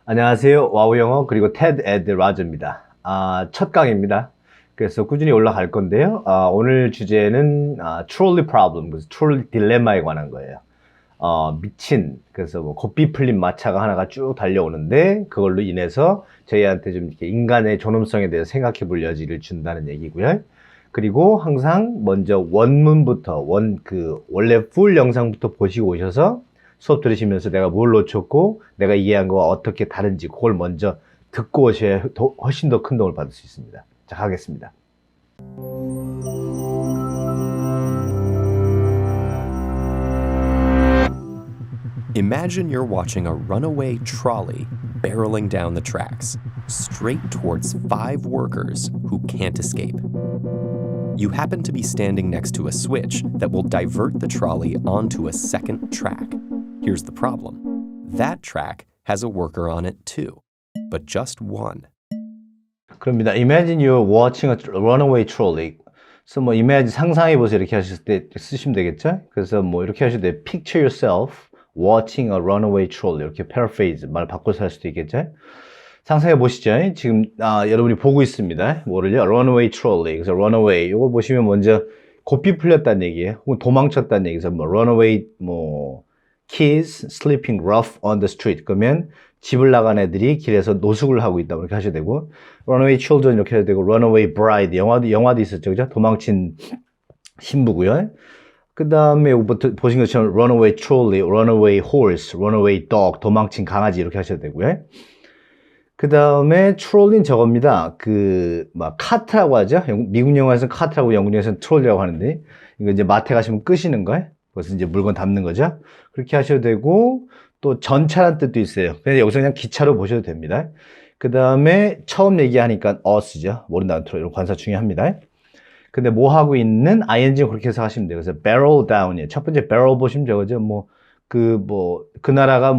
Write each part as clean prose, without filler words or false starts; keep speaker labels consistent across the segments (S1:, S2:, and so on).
S1: 안녕하세요. 와우 영어 그리고 테드 에드 라저입니다. 첫 강의입니다. 그래서 꾸준히 올라갈 건데요. 오늘 주제는 trolley problem, trolley 딜레마에 관한 거예요. 미친, 그래서 뭐 고삐 풀린 마차가 하나가 쭉 달려오는데 그걸로 인해서 저희한테 좀 이렇게 인간의 존엄성에 대해서 생각해 볼 여지를 준다는 얘기고요. 그리고 항상 먼저 원문부터 원래 풀 영상부터 보시고 오셔서 수업 들으시면서 내가 뭘 놓쳤고 내가 이해한 거와 어떻게 다른지 그걸 먼저 듣고 오셔야 훨씬 더 큰 도움을 받을 수 있습니다. 자, 가겠습니다.
S2: Imagine you're watching a runaway trolley barreling down the tracks, straight towards 5 workers who can't escape. You happen to be standing next to a switch that will divert the trolley onto a second track. Here's the problem. That track has a worker on it too, but just one.
S1: 그럽니다. Imagine you're watching a runaway trolley. 그래서 뭐 imagine 상상해보세요 이렇게 하실 때 쓰시면 되겠죠? 그래서 뭐 이렇게 하실 때 picture yourself watching a runaway trolley 이렇게 paraphrase 말 바꿔서 할 수도 있겠죠? 상상해 보시죠. 지금 여러분이 보고 있습니다. 뭐를요? runaway trolley. 그래서 runaway 이거 보시면 먼저 고삐 풀렸다는 얘기예요. 혹은 도망쳤다는 얘기에서 뭐 runaway 뭐 kids sleeping rough on the street. 그러면 집을 나간 애들이 길에서 노숙을 하고 있다. 이렇게 하셔야 되고 runaway children 이렇게 해야 되고 runaway bride 영화도 있었죠. 그죠? 도망친 신부고요. 그 다음에 보신 것처럼 runaway trolley, runaway horse, runaway dog 도망친 강아지 이렇게 하셔야 되고요. 그 다음에 트롤리는 저겁니다. 카트라고 하죠. 미국 영화에서는 카트라고 영국 영화에서는 트롤리라고 하는데 이거 이제 마트에 가시면 끄시는 거예요. 그래서 이제 물건 담는 거죠. 그렇게 하셔도 되고 또 전차란 뜻도 있어요. 그냥 여기서 그냥 기차로 보셔도 됩니다. 그 다음에 처음 얘기하니까 us죠. 모른다는 트롤 이런 관사 중요합니다. 근데 뭐 하고 있는 ing 그렇게 해서 하시면 돼요. 그래서 barrel down이에요. 첫 번째 barrel 보시면 저거죠. 그 나라가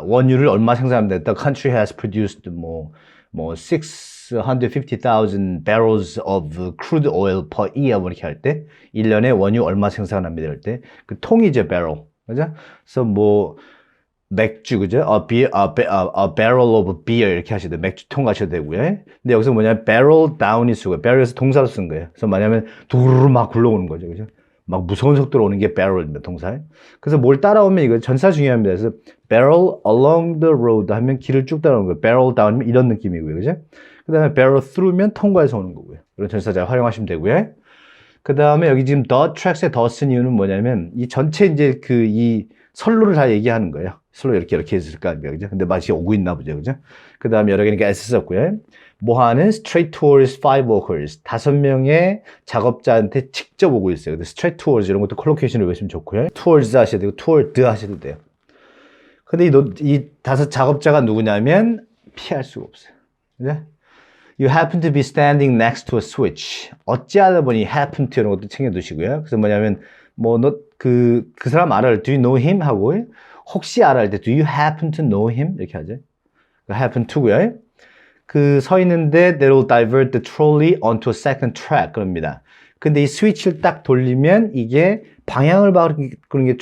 S1: 원유를 얼마 생산합니다. The country has produced 650,000 barrels of crude oil per year 이렇게 할 때 1년에 원유 얼마 생산합니다 할 때 그 통이죠 barrel. 그죠? 그래서 맥주 그죠? a barrel of beer 이렇게 하셔도 돼요. 맥주통 하셔도 되고요. 근데 여기서 뭐냐면 barrel down이 쓰고 barrel에서 동사로 쓴 거예요. 그래서 뭐냐면 두루루 막 굴러오는 거죠. 그죠? 막 무서운 속도로 오는 게 barrel입니다. 동사. 그래서 뭘 따라오면 이거 전사 중요합니다. 그래서 barrel along the road 하면 길을 쭉 따라오는 거예요. barrel down이면 이런 느낌이고요. 그죠? 그 다음에 barrel through면 통과해서 오는 거고요. 이런 전사 잘 활용하시면 되고요. 그 다음에 여기 지금 the tracks에 더 쓴 이유는 뭐냐면 이 전체 이제 이 선로를 다 얘기하는 거예요. 선로 이렇게 했을 거 아닙니까? 그죠? 근데 마치 오고 있나 보죠. 그죠? 그 다음에 여러 개니까 S 썼고요. 뭐 하는 straight towards 5 workers. 5명의 작업자한테 직접 오고 있어요. 근데 straight towards 이런 것도 컬로케이션을 외우시면 좋고요. towards 하셔도 되고, toward 하셔도 돼요. 근데 이 5 작업자가 누구냐면 피할 수가 없어요. 그죠? You happen to be standing next to a switch. 어찌하다 보니 happen to 이런 것도 챙겨두시고요. 그래서 뭐냐면, 그 사람 알아요. Do you know him? 하고, 혹시 알아 할 때, do you happen to know him? 이렇게 하죠. happen to고요. 서 있는데, they will divert the trolley onto a second track. 그럽니다. 근데 이 스위치를 딱 돌리면, 이게 방향을 바꾸는 게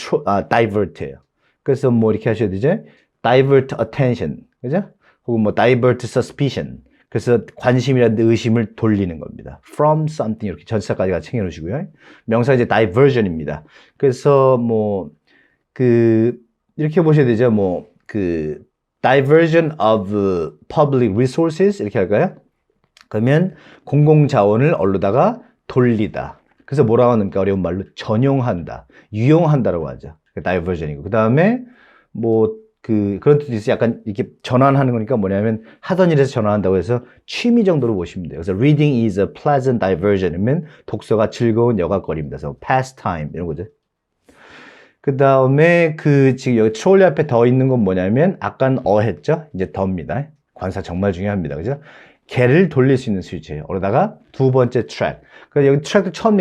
S1: divert예요. 그래서 이렇게 하셔야 되죠. divert attention. 그죠? 혹은 divert suspicion. 그래서 관심이라든지 의심을 돌리는 겁니다. From something 이렇게 전치사까지 같이 챙겨놓으시고요. 명사 이제 diversion입니다. 그래서 이렇게 보셔야 되죠. diversion of public resources 이렇게 할까요? 그러면 공공자원을 어디로다가 돌리다. 그래서 뭐라고 하는가 어려운 말로 전용한다, 유용한다라고 하죠. diversion이고 그 다음에 그런 뜻이 있어요. 약간 이렇게 전환하는 거니까 뭐냐면 하던 일에서 전환한다고 해서 취미 정도로 보시면 돼요. 그래서 reading is a pleasant diversion이면 독서가 즐거운 여가거리입니다. 그래서 pastime 이런 거죠. 그 다음에 지금 여기 trolley 앞에 더 있는 건 뭐냐면 아까는 했죠? 이제 더입니다. 관사 정말 중요합니다. 그죠? 개를 돌릴 수 있는 스위치예요. 그러다가 두 번째 track. 그래서 여기 track도 처음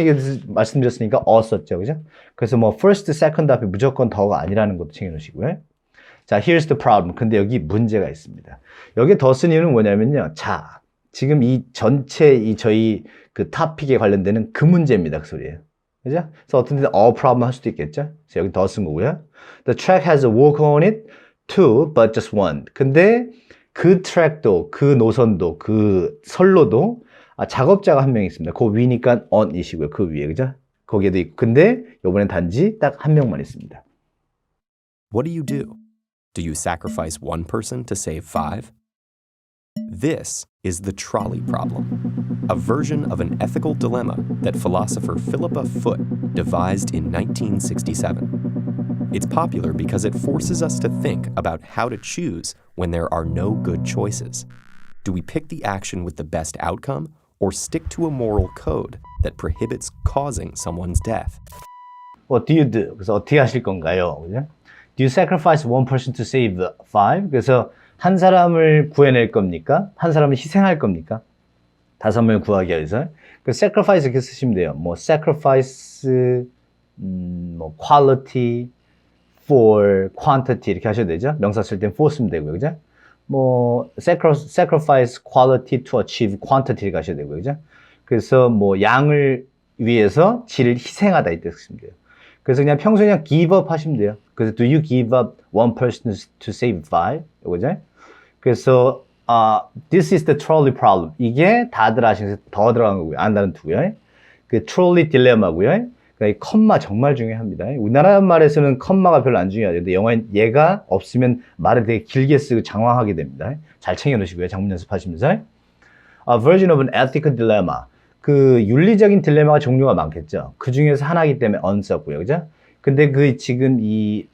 S1: 말씀드렸으니까 썼죠. 그죠? 그래서 first, second 앞에 무조건 더가 아니라는 것도 챙겨놓으시고요. 자, here's the problem. 근데 여기 문제가 있습니다. 여기 더 쓴 이유는 뭐냐면요. 자, 지금 이 전체 저희 토픽에 관련되는 그 문제입니다. 그 소리예요. 그죠? 그래서 어떤 데는 problem 할 수도 있겠죠? 그래서 여기 더 쓴 거고요. The track has a worker on it. two, but just one. 근데 그 트랙도, 그 노선도, 그 선로도 작업자가 한 명 있습니다. 그 위니까 on이시고요. 그 위에, 그죠? 거기에도 있고. 근데 요번엔 단지 딱 한 명만 있습니다.
S2: What do? Do you sacrifice one person to save five? This is the trolley problem, a version of an ethical dilemma that philosopher Philippa Foot devised in 1967. It's popular because it forces us to think about how to choose when there are no good choices. Do we pick the action with the best outcome or stick to a moral code that prohibits causing someone's death?
S1: What do you do? 그래서 어떻게 하실 건가요? 그죠? Do you sacrifice one person to save five? 그래서 한 사람을 구해낼 겁니까? 한 사람을 희생할 겁니까? 다섯 명을 구하기 위해서. 그 sacrifice 이렇게 쓰시면 돼요. 뭐 sacrifice, 뭐 quality, for, quantity 이렇게 하셔도 되죠. 명사 쓸 땐 for 쓰면 되고요. 그죠? 뭐 sacrifice quality to achieve quantity 이렇게 하셔도 되고요. 그죠? 그래서 뭐 양을 위해서 질을 희생하다 이때 쓰시면 돼요. 그래서 그냥 평소에 그냥 give up 하시면 돼요. 그래서 do you give up one person to save five? 이거죠? 그래서 this is the trolley problem. 이게 다들 아시는 더 들어간 거고요. 안다는 두고요. 그 trolley 딜레마고요. 이 컴마 정말 중요합니다. 우리나라 말에서는 컴마가 별로 안 중요하죠. 근데 영어엔 얘가 없으면 말을 되게 길게 쓰고 장황하게 됩니다. 잘 챙겨 놓으시고요. 장문 연습하시면서. A version of an ethical dilemma. 그 윤리적인 딜레마가 종류가 많겠죠. 그 중에서 하나이기 때문에 on 썼고요. 그죠? 근데 그 지금 이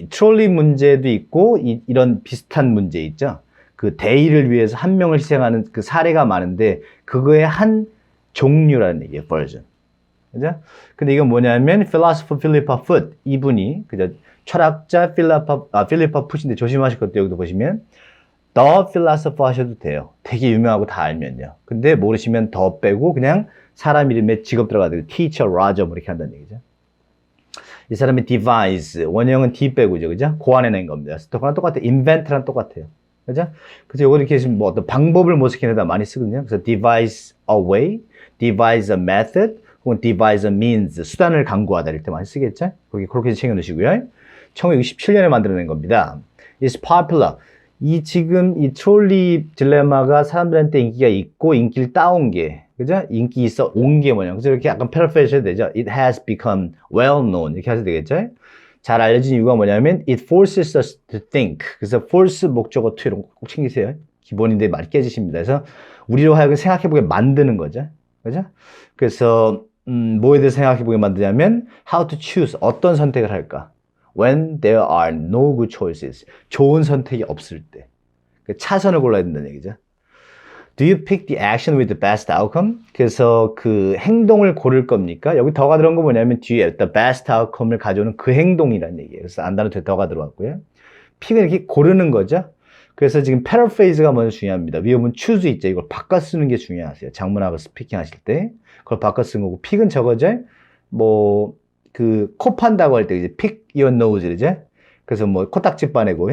S1: 트롤리 문제도 있고 이런 비슷한 문제 있죠. 그 대의를 위해서 한 명을 희생하는 그 사례가 많은데 그거의 한 종류라는 얘기예요. version. 그죠? 근데 이건 뭐냐면 philosopher Philippa Foot 이분이 그죠? 철학자 필리파 풋인데 조심하실 것도 여기도 보시면 the philosopher 하셔도 돼요. 되게 유명하고 다 알면요. 근데 모르시면 더 빼고 그냥 사람 이름에 직업 들어가도 teacher, Roger 뭐 이렇게 한다는 얘기죠. 이 사람이 devise, 원형은 D 빼고죠. 그죠? 고안해낸 겁니다. 그거랑 똑같아요. invent랑 똑같아요. 그죠? 그래서 요거 이렇게 뭐 어떤 방법을 모색해내다 많이 쓰거든요. 그래서 devise a way, devise a method, 혹은 devise a means, 수단을 강구하다 이럴 때 많이 쓰겠죠? 그렇게 챙겨 놓으시고요. 1967년에 만들어낸 겁니다. It's popular. 지금 이 트롤리 딜레마가 사람들한테 인기가 있고 인기를 따온 게, 그죠? 인기 있어 온 게 뭐냐. 그래서 이렇게 약간 패러프레이즈 해도 되죠. It has become well known. 이렇게 하셔도 되겠죠? 잘 알려진 이유가 뭐냐면 it forces us to think. 그래서 force 목적어 to 이런 거 꼭 챙기세요. 기본인데 많이 깨지십니다. 그래서 우리로 하여금 생각해보게 만드는 거죠. 그죠? 그래서 뭐에 대해서 생각해보게 만드냐면 how to choose. 어떤 선택을 할까? When there are no good choices. 좋은 선택이 없을 때. 차선을 골라야 된다는 얘기죠. Do you pick the action with the best outcome? 그래서 그 행동을 고를 겁니까? 여기 더가 들어간 거 뭐냐면 뒤에 the best outcome을 가져오는 그 행동이라는 얘기예요. 그래서 안다는 뒤에 더가 들어갔고요. 픽은 이렇게 고르는 거죠. 그래서 지금 패러프레이즈가 먼저 중요합니다. 위에 보면 choose 있죠. 이걸 바꿔 쓰는 게 중요하세요. 장문하고 스피킹 하실 때. 그걸 바꿔 쓰는 거고 픽은 저거죠. 뭐 그 코 판다고 할 때 이제 pick your nose 이제 그래서 뭐 코딱지 빠내고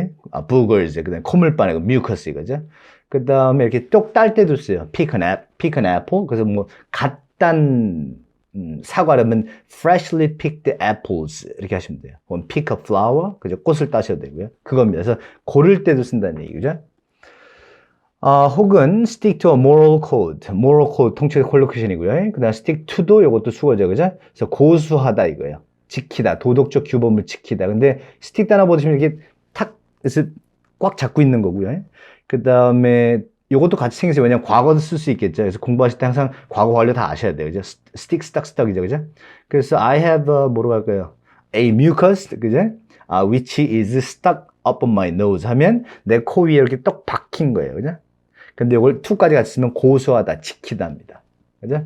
S1: boogers 그다음에 콧물 빠내고 mucus 이거죠. 그다음에 이렇게 똑 딸 때도 써요. pick an apple. 그래서 뭐 갓 딴 사과라면 freshly picked apples 이렇게 하시면 돼요. 그럼 pick a flower. 그죠? 꽃을 따셔도 되고요. 그겁니다. 그래서 고를 때도 쓴다는 얘기죠. 혹은 stick to a moral code. moral code 통칭 콜로케이션이고요. 그다음 stick to도 이것도 수거죠. 그죠? 그래서 고수하다 이거예요. 지키다. 도덕적 규범을 지키다. 근데 stick 단어 보시면 이렇게 탁 그래서 꽉 잡고 있는 거고요. 그다음에 이것도 같이 챙기세요. 왜냐면 과거도 쓸 수 있겠죠. 그래서 공부하실 때 항상 과거 완료 다 아셔야 돼요. 그죠? stick, stuck이죠. 그죠? 그래서 I have 뭐로 할까요? A mucus, 그죠? Which is stuck up on my nose 하면 내 코 위에 이렇게 떡 박힌 거예요. 그죠? 근데 이걸 to까지 같이 쓰면 고수하다, 지키다입니다. 그죠?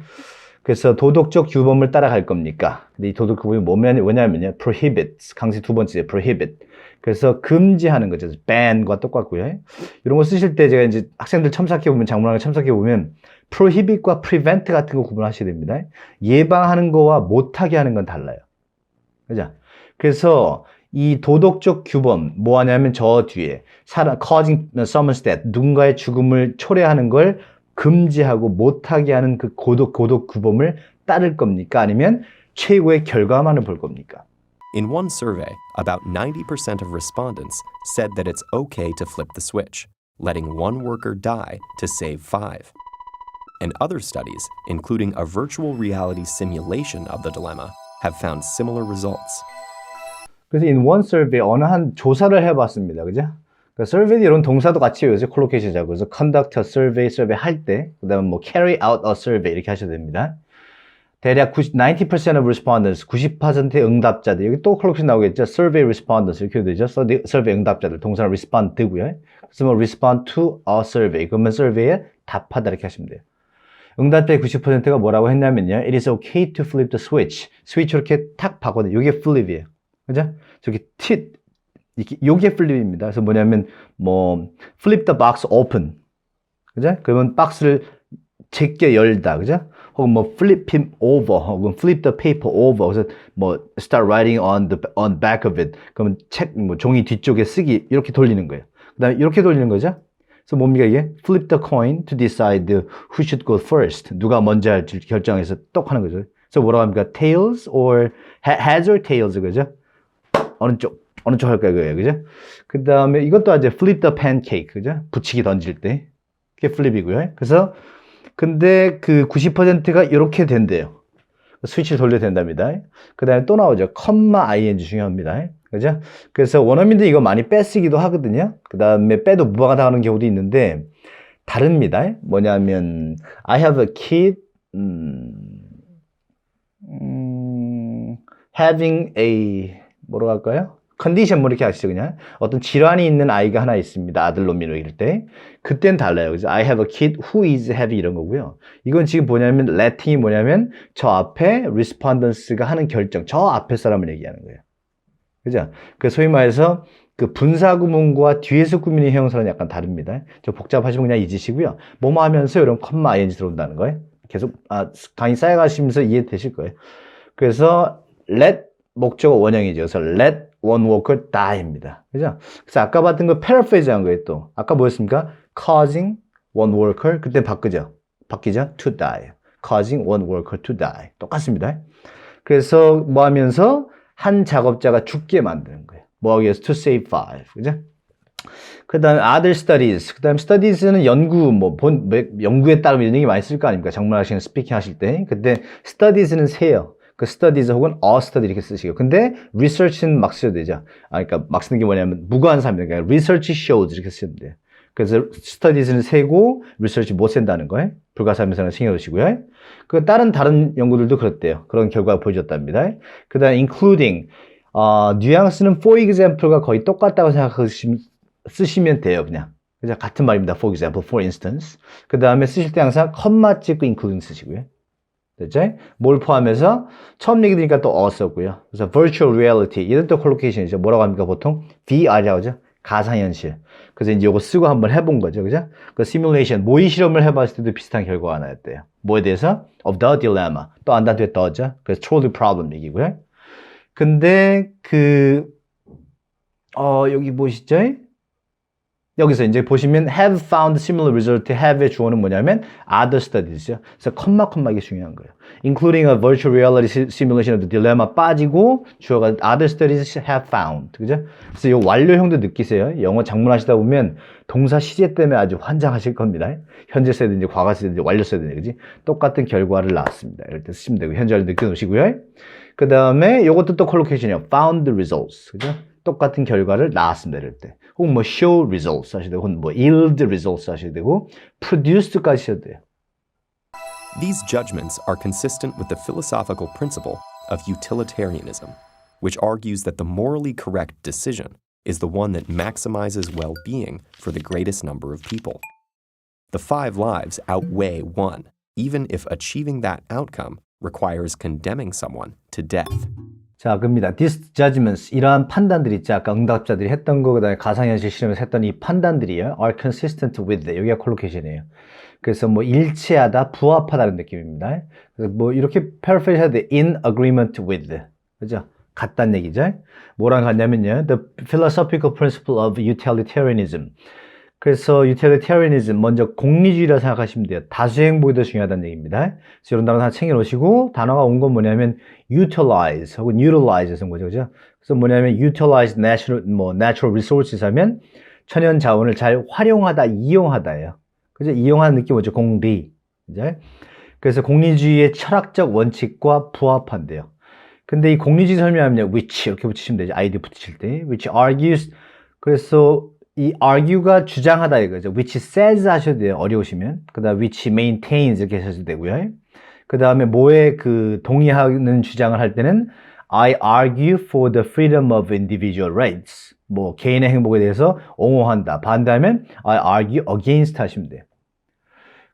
S1: 그래서 도덕적 규범을 따라갈 겁니까? 근데 이 도덕 규범이 뭐냐면요. prohibit. 강세 두 번째, prohibit. 그래서 금지하는 거죠. ban과 똑같고요. 이런 거 쓰실 때 제가 이제 학생들 첨삭해보면, 장문학을 첨삭해보면, prohibit과 prevent 같은 거 구분하셔야 됩니다. 예방하는 거와 못하게 하는 건 달라요. 그죠? 그래서 이 도덕적 규범, 뭐 하냐면 저 뒤에, causing someone's death, 누군가의 죽음을 초래하는 걸 금지하고 못하게 하는 그 도덕 규범을 따를 겁니까? 아니면 최고의 결과만을 볼 겁니까?
S2: In one survey, about 90% of respondents said that it's okay to flip the switch, letting one worker die to save 5. And other studies, including a virtual reality simulation of the dilemma, have found similar results.
S1: 그래서 in one survey 어느 한 조사를 해봤습니다. 그죠? 그러니까 survey 이런 동사도 같이 외우세요. 콜로케이션 자고 그래서 conduct a survey, survey 할 때, 그다음에 뭐 carry out a survey 이렇게 하셔야 됩니다. 대략 90% of respondents, 90%의 응답자들, 여기 또 콜로케이션 나오겠죠? survey respondents 이렇게 되죠? survey 응답자들, 동사는 respond 되고요. 그래서 뭐 respond to a survey, 그러면 survey에 답하다 이렇게 하시면 돼요. 응답자의 90%가 뭐라고 했냐면요. It is okay to flip the switch. 스위치 이렇게 탁 바꿔요. 이게 flip이에요. 그죠? 저기 요게 flip입니다. 그래서 뭐냐면 뭐 flip the box open. 그죠? 그러면 박스를 제껴 열다. 그죠? 혹은 뭐 flip him over. 혹은 flip the paper over. 그래서 뭐 start writing on back of it. 그러면 책 뭐 종이 뒤쪽에 쓰기 이렇게 돌리는 거예요. 그다음에 이렇게 돌리는 거죠. 그래서 뭡니까 이게? Flip the coin to decide who should go first. 누가 먼저 할지 결정해서 똑 하는 거죠. 그래서 뭐라고 합니까? Tails or heads or tails 그죠? 어느 쪽 할까요, 그거예요, 그죠? 그 다음에 이것도 이제 flip the pancake, 그죠? 붙이기 던질 때 그게 flip이고요. 그래서 근데 그 90%가 이렇게 된대요. 스위치를 돌려야 된답니다. 그 다음에 또 나오죠. 컴마 ing 중요합니다. 그죠? 그래서 원어민들이 이거 많이 빼쓰기도 하거든요. 그 다음에 빼도 무방하 당하는 경우도 있는데 다릅니다. 뭐냐면 I have a kid having a 뭐라고 할까요? 컨디션 뭐 이렇게 하시죠 그냥 어떤 질환이 있는 아이가 하나 있습니다. 아들놈이로 이럴 때 그땐 달라요. 그래서 I have a kid who is having 이런 거고요. 이건 지금 뭐냐면 letting이 뭐냐면 저 앞에 respondence가 하는 결정 저 앞에 사람을 얘기하는 거예요. 그죠? 그 소위 말해서 그 분사 구문과 뒤에서 꾸미는 형용사는 약간 다릅니다. 저 복잡하시면 그냥 잊으시고요. 뭐뭐 하면서 이런 컴마 ing 들어온다는 거예요. 계속 강의 쌓여가시면서 이해되실 거예요. 그래서 let 목적어 원형이죠. 그래서 let one worker die입니다. 그죠? 그래서 아까 봤던 거 paraphrase 한 거예요, 또. 아까 뭐였습니까? causing one worker. 그때 바뀌죠? to die. causing one worker to die. 똑같습니다. 그래서 뭐 하면서 한 작업자가 죽게 만드는 거예요. 뭐 하기 위해서? to save 5. 그죠? 그 다음에 other studies. 그 다음에 studies는 연구, 연구에 따르면 이런 게 많이 쓸 거 아닙니까? 장문하시는 스피킹 하실 때. 그때 studies는 세요. 그 studies 혹은 a study 이렇게 쓰시고. 근데 research는 막 쓰셔도 되죠. 그러니까 막 쓰는 게 뭐냐면 무관한 사람이니까 그러니까 research shows 이렇게 쓰시면 돼요. 그래서 studies는 세고 research 못 센다는 거예요. 불가사의명사는 신경 쓰시고요. 그 다른 연구들도 그렇대요. 그런 결과가 보여줬답니다. 그 다음에 including 뉘앙스는 for example가 거의 똑같다고 생각하시면 쓰시면 돼요. 그냥. 그죠? 같은 말입니다. for example, for instance. 그 다음에 쓰실 때 항상 컴마 찍고 including 쓰시고요. 됐죠? 뭘 포함해서 처음 얘기 드니까 또 썼고요. 그래서 virtual reality 이런 또 콜로케이션이죠. 뭐라고 합니까 보통? VR이라고 하죠. 가상현실. 그래서 이제 이거 쓰고 한번 해본 거죠. 그죠? 그 시뮬레이션 모의 실험을 해봤을 때도 비슷한 결과가 나왔대요. 뭐에 대해서? of the dilemma. 또 안 단도에 떠죠. 그래서 trolley problem 얘기고요. 근데 여기 보시죠? 여기서 이제 보시면 have found similar result, have의 주어는 뭐냐면 other studies죠. 그래서 컴마 이게 중요한 거예요. including a virtual reality simulation of the dilemma 빠지고 주어가 other studies have found. 그죠? 그래서 이 완료형도 느끼세요. 영어 작문하시다 보면 동사 시제 때문에 아주 환장하실 겁니다. 현재 써야 되는지 과거 써야 되는지 완료 써야 되는지 그지? 똑같은 결과를 나왔습니다. 이럴 때 쓰시면 되고 현재를 느껴놓으시고요. 그 다음에 이것도 또 콜로케이션이에요. found results. 그죠? 똑같은 결과를 나왔습니다. 이럴 때. 혹은 뭐 show results 하셔도 되고, 혹은 뭐 yield results 하셔도 되고, produced까지 하셔도 돼요.
S2: These judgments are consistent with the philosophical principle of utilitarianism, which argues that the morally correct decision is the one that maximizes well-being for the greatest number of people. The 5 lives outweigh 1, even if achieving that outcome requires condemning someone to death.
S1: 자, 그럽니다. These judgments, 이러한 판단들이 있죠. 아까 응답자들이 했던 거, 그 다음에 가상현실 실험에서 했던 이 판단들이요. are consistent with, 여기가 콜로케이션이에요. 그래서 뭐 일치하다, 부합하다는 느낌입니다. 그래서 뭐 이렇게 paraphrase 해야 돼. in agreement with. 그죠? 같다는 얘기죠. 뭐랑 같냐면요. The philosophical principle of utilitarianism. 그래서 utilitarianism 먼저 공리주의라 생각하시면 돼요. 다수의 행복이 더 중요하다는 얘기입니다. 그래서 이런 단어 하나 챙겨놓으시고 단어가 온 건 뭐냐면 utilize 혹은 utilize에서 온 거죠, 그죠? 그래서 뭐냐면 utilize natural resources 하면 천연 자원을 잘 활용하다, 이용하다예요. 그죠? 이용하는 느낌 뭐죠? 공리. 그죠? 그래서 공리주의의 철학적 원칙과 부합한대요. 근데 이 공리주의 설명하면 which 이렇게 붙이시면 되죠. id 붙이실 때 which argues. 그래서 이 argue가 주장하다 이거죠. which says 하셔도 돼요. 어려우시면. 그 다음 which maintains 이렇게 하셔도 되고요. 그 다음에 뭐에 그 동의하는 주장을 할 때는 I argue for the freedom of individual rights. 뭐 개인의 행복에 대해서 옹호한다. 반대하면 I argue against 하시면 돼요.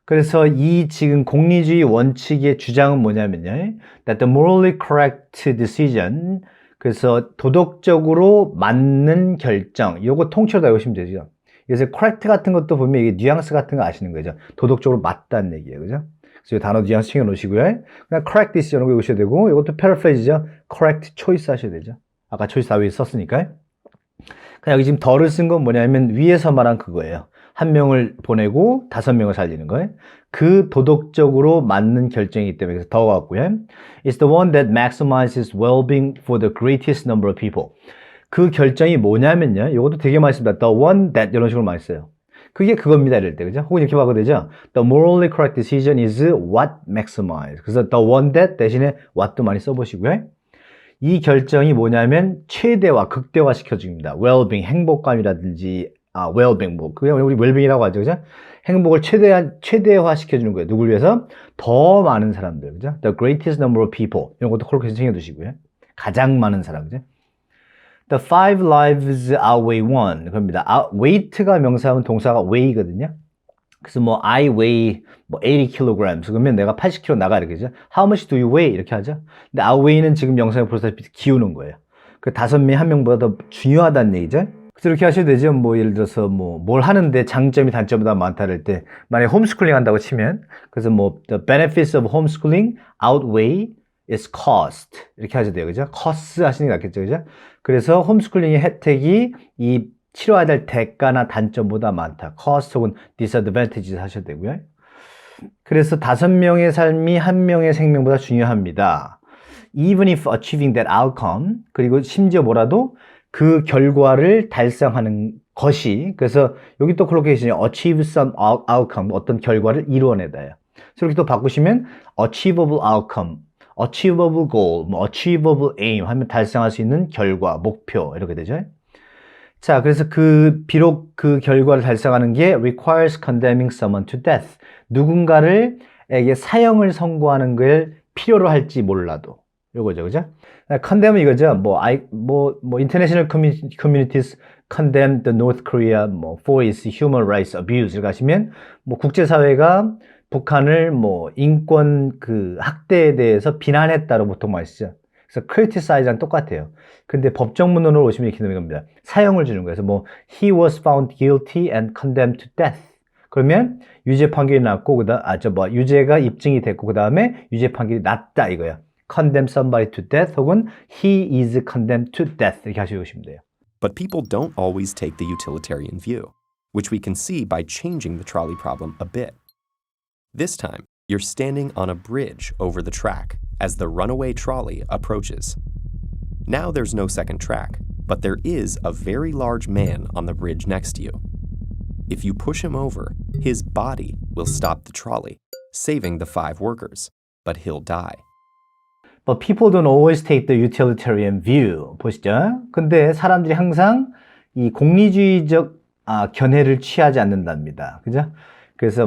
S1: 그래서 이 지금 공리주의 원칙의 주장은 뭐냐면요. That the morally correct decision, 그래서 도덕적으로 맞는 결정, 요거 통째로 다 외우시면 되죠. 그래서 correct 같은 것도 보면 이게 뉘앙스 같은 거 아시는 거죠. 도덕적으로 맞다는 얘기예요. 그죠? 그래서 이 단어 뉘앙스 챙겨 놓으시고요. 그냥 correct decision 외우셔야 되고, 이것도 paraphrase죠. correct choice 하셔야 되죠. 아까 choice 다 위에 썼으니까요. 그냥 여기 지금 덜을 쓴 건 뭐냐면 위에서 말한 그거예요. 한 명을 보내고 5명을 살리는 거예요. 그 도덕적으로 맞는 결정이기 때문에 그래서 더 같고요. It's the one that maximizes well-being for the greatest number of people. 그 결정이 뭐냐면요. 이것도 되게 많이 씁니다. The one that 이런 식으로 많이 써요. 그게 그겁니다. 이럴 때. 그죠? 혹은 이렇게 봐도 되죠. The morally correct decision is what maximizes. 그래서 the one that 대신에 what도 많이 써보시고요. 이 결정이 뭐냐면 최대화, 극대화 시켜줍니다. well-being, 행복감이라든지 well-being, 그냥 우리 well-being이라고 하죠, 그죠? 행복을 최대화 시켜주는 거예요. 누굴 위해서? 더 많은 사람들, 그죠? The greatest number of people. 이런 것도 콜로케이션 챙겨두시고요. 가장 많은 사람, 그죠? The five lives outweigh one. 그럽니다. weight가 명사하면 동사가 weigh거든요. 그래서 I weigh 80 kilograms. 그러면 내가 80kg 나가 이렇게죠. How much do you weigh? 이렇게 하죠. 근데 outweigh는 지금 영상에 보시다시피 기우는 거예요. 그 5명 한 명보다 더 중요하다는 얘기죠. 그래서 이렇게 하셔도 되죠. 예를 들어서 뭘 하는데 장점이 단점보다 많다 할 때 만약에 홈스쿨링 한다고 치면 그래서 the benefits of homeschooling outweigh its cost 이렇게 하셔도 돼요. 그죠? cost 하시는 게 낫겠죠. 그죠? 그래서 홈스쿨링의 혜택이 이 치러야 될 대가나 단점보다 많다. cost 혹은 disadvantages 하셔도 되고요. 그래서 5명의 삶이 1명의 생명보다 중요합니다. Even if achieving that outcome, 그리고 심지어 뭐라도 그 결과를 달성하는 것이, 그래서 여기 또 콜로케이션이 achieve some outcome, 어떤 결과를 이루어내다예요. 그래서 이렇게 또 바꾸시면 achievable outcome, achievable goal, achievable aim 하면 달성할 수 있는 결과, 목표 이렇게 되죠. 자, 그래서 비록 그 결과를 달성하는 게 requires condemning someone to death. 누군가에게 사형을 선고하는 걸 필요로 할지 몰라도. 요거죠, 그죠? condemn은 이거죠. international communities condemn the North Korea for its human rights abuse. 이렇게 하시면, 국제사회가 북한을 인권 학대에 대해서 비난했다로 보통 많이 쓰죠. 그래서 criticize랑 똑같아요. 근데 법정문헌으로 오시면 이렇게 되는 겁니다. 사형을 주는 거예요. 그래서 he was found guilty and condemned to death. 그러면 유죄 판결이 났고 유죄가 입증이 됐고 그다음에 유죄 판결이 났다 이거야. condemn somebody to death 혹은 he is condemned to death 이렇게 하시면 돼요.
S2: But people don't always take the utilitarian view, which we can see by changing the trolley problem a bit. This time, you're standing on a bridge over the track as the runaway trolley approaches. Now there's no second track, but there is a very large man on the bridge next to you. If you push him over, his body will stop the trolley, saving the 5 workers, but he'll die.
S1: But people don't always take the utilitarian view. 보시죠. 근데 사람들이 항상 이 공리주의적 견해를 취하지 않는답니다. 그죠? 그래서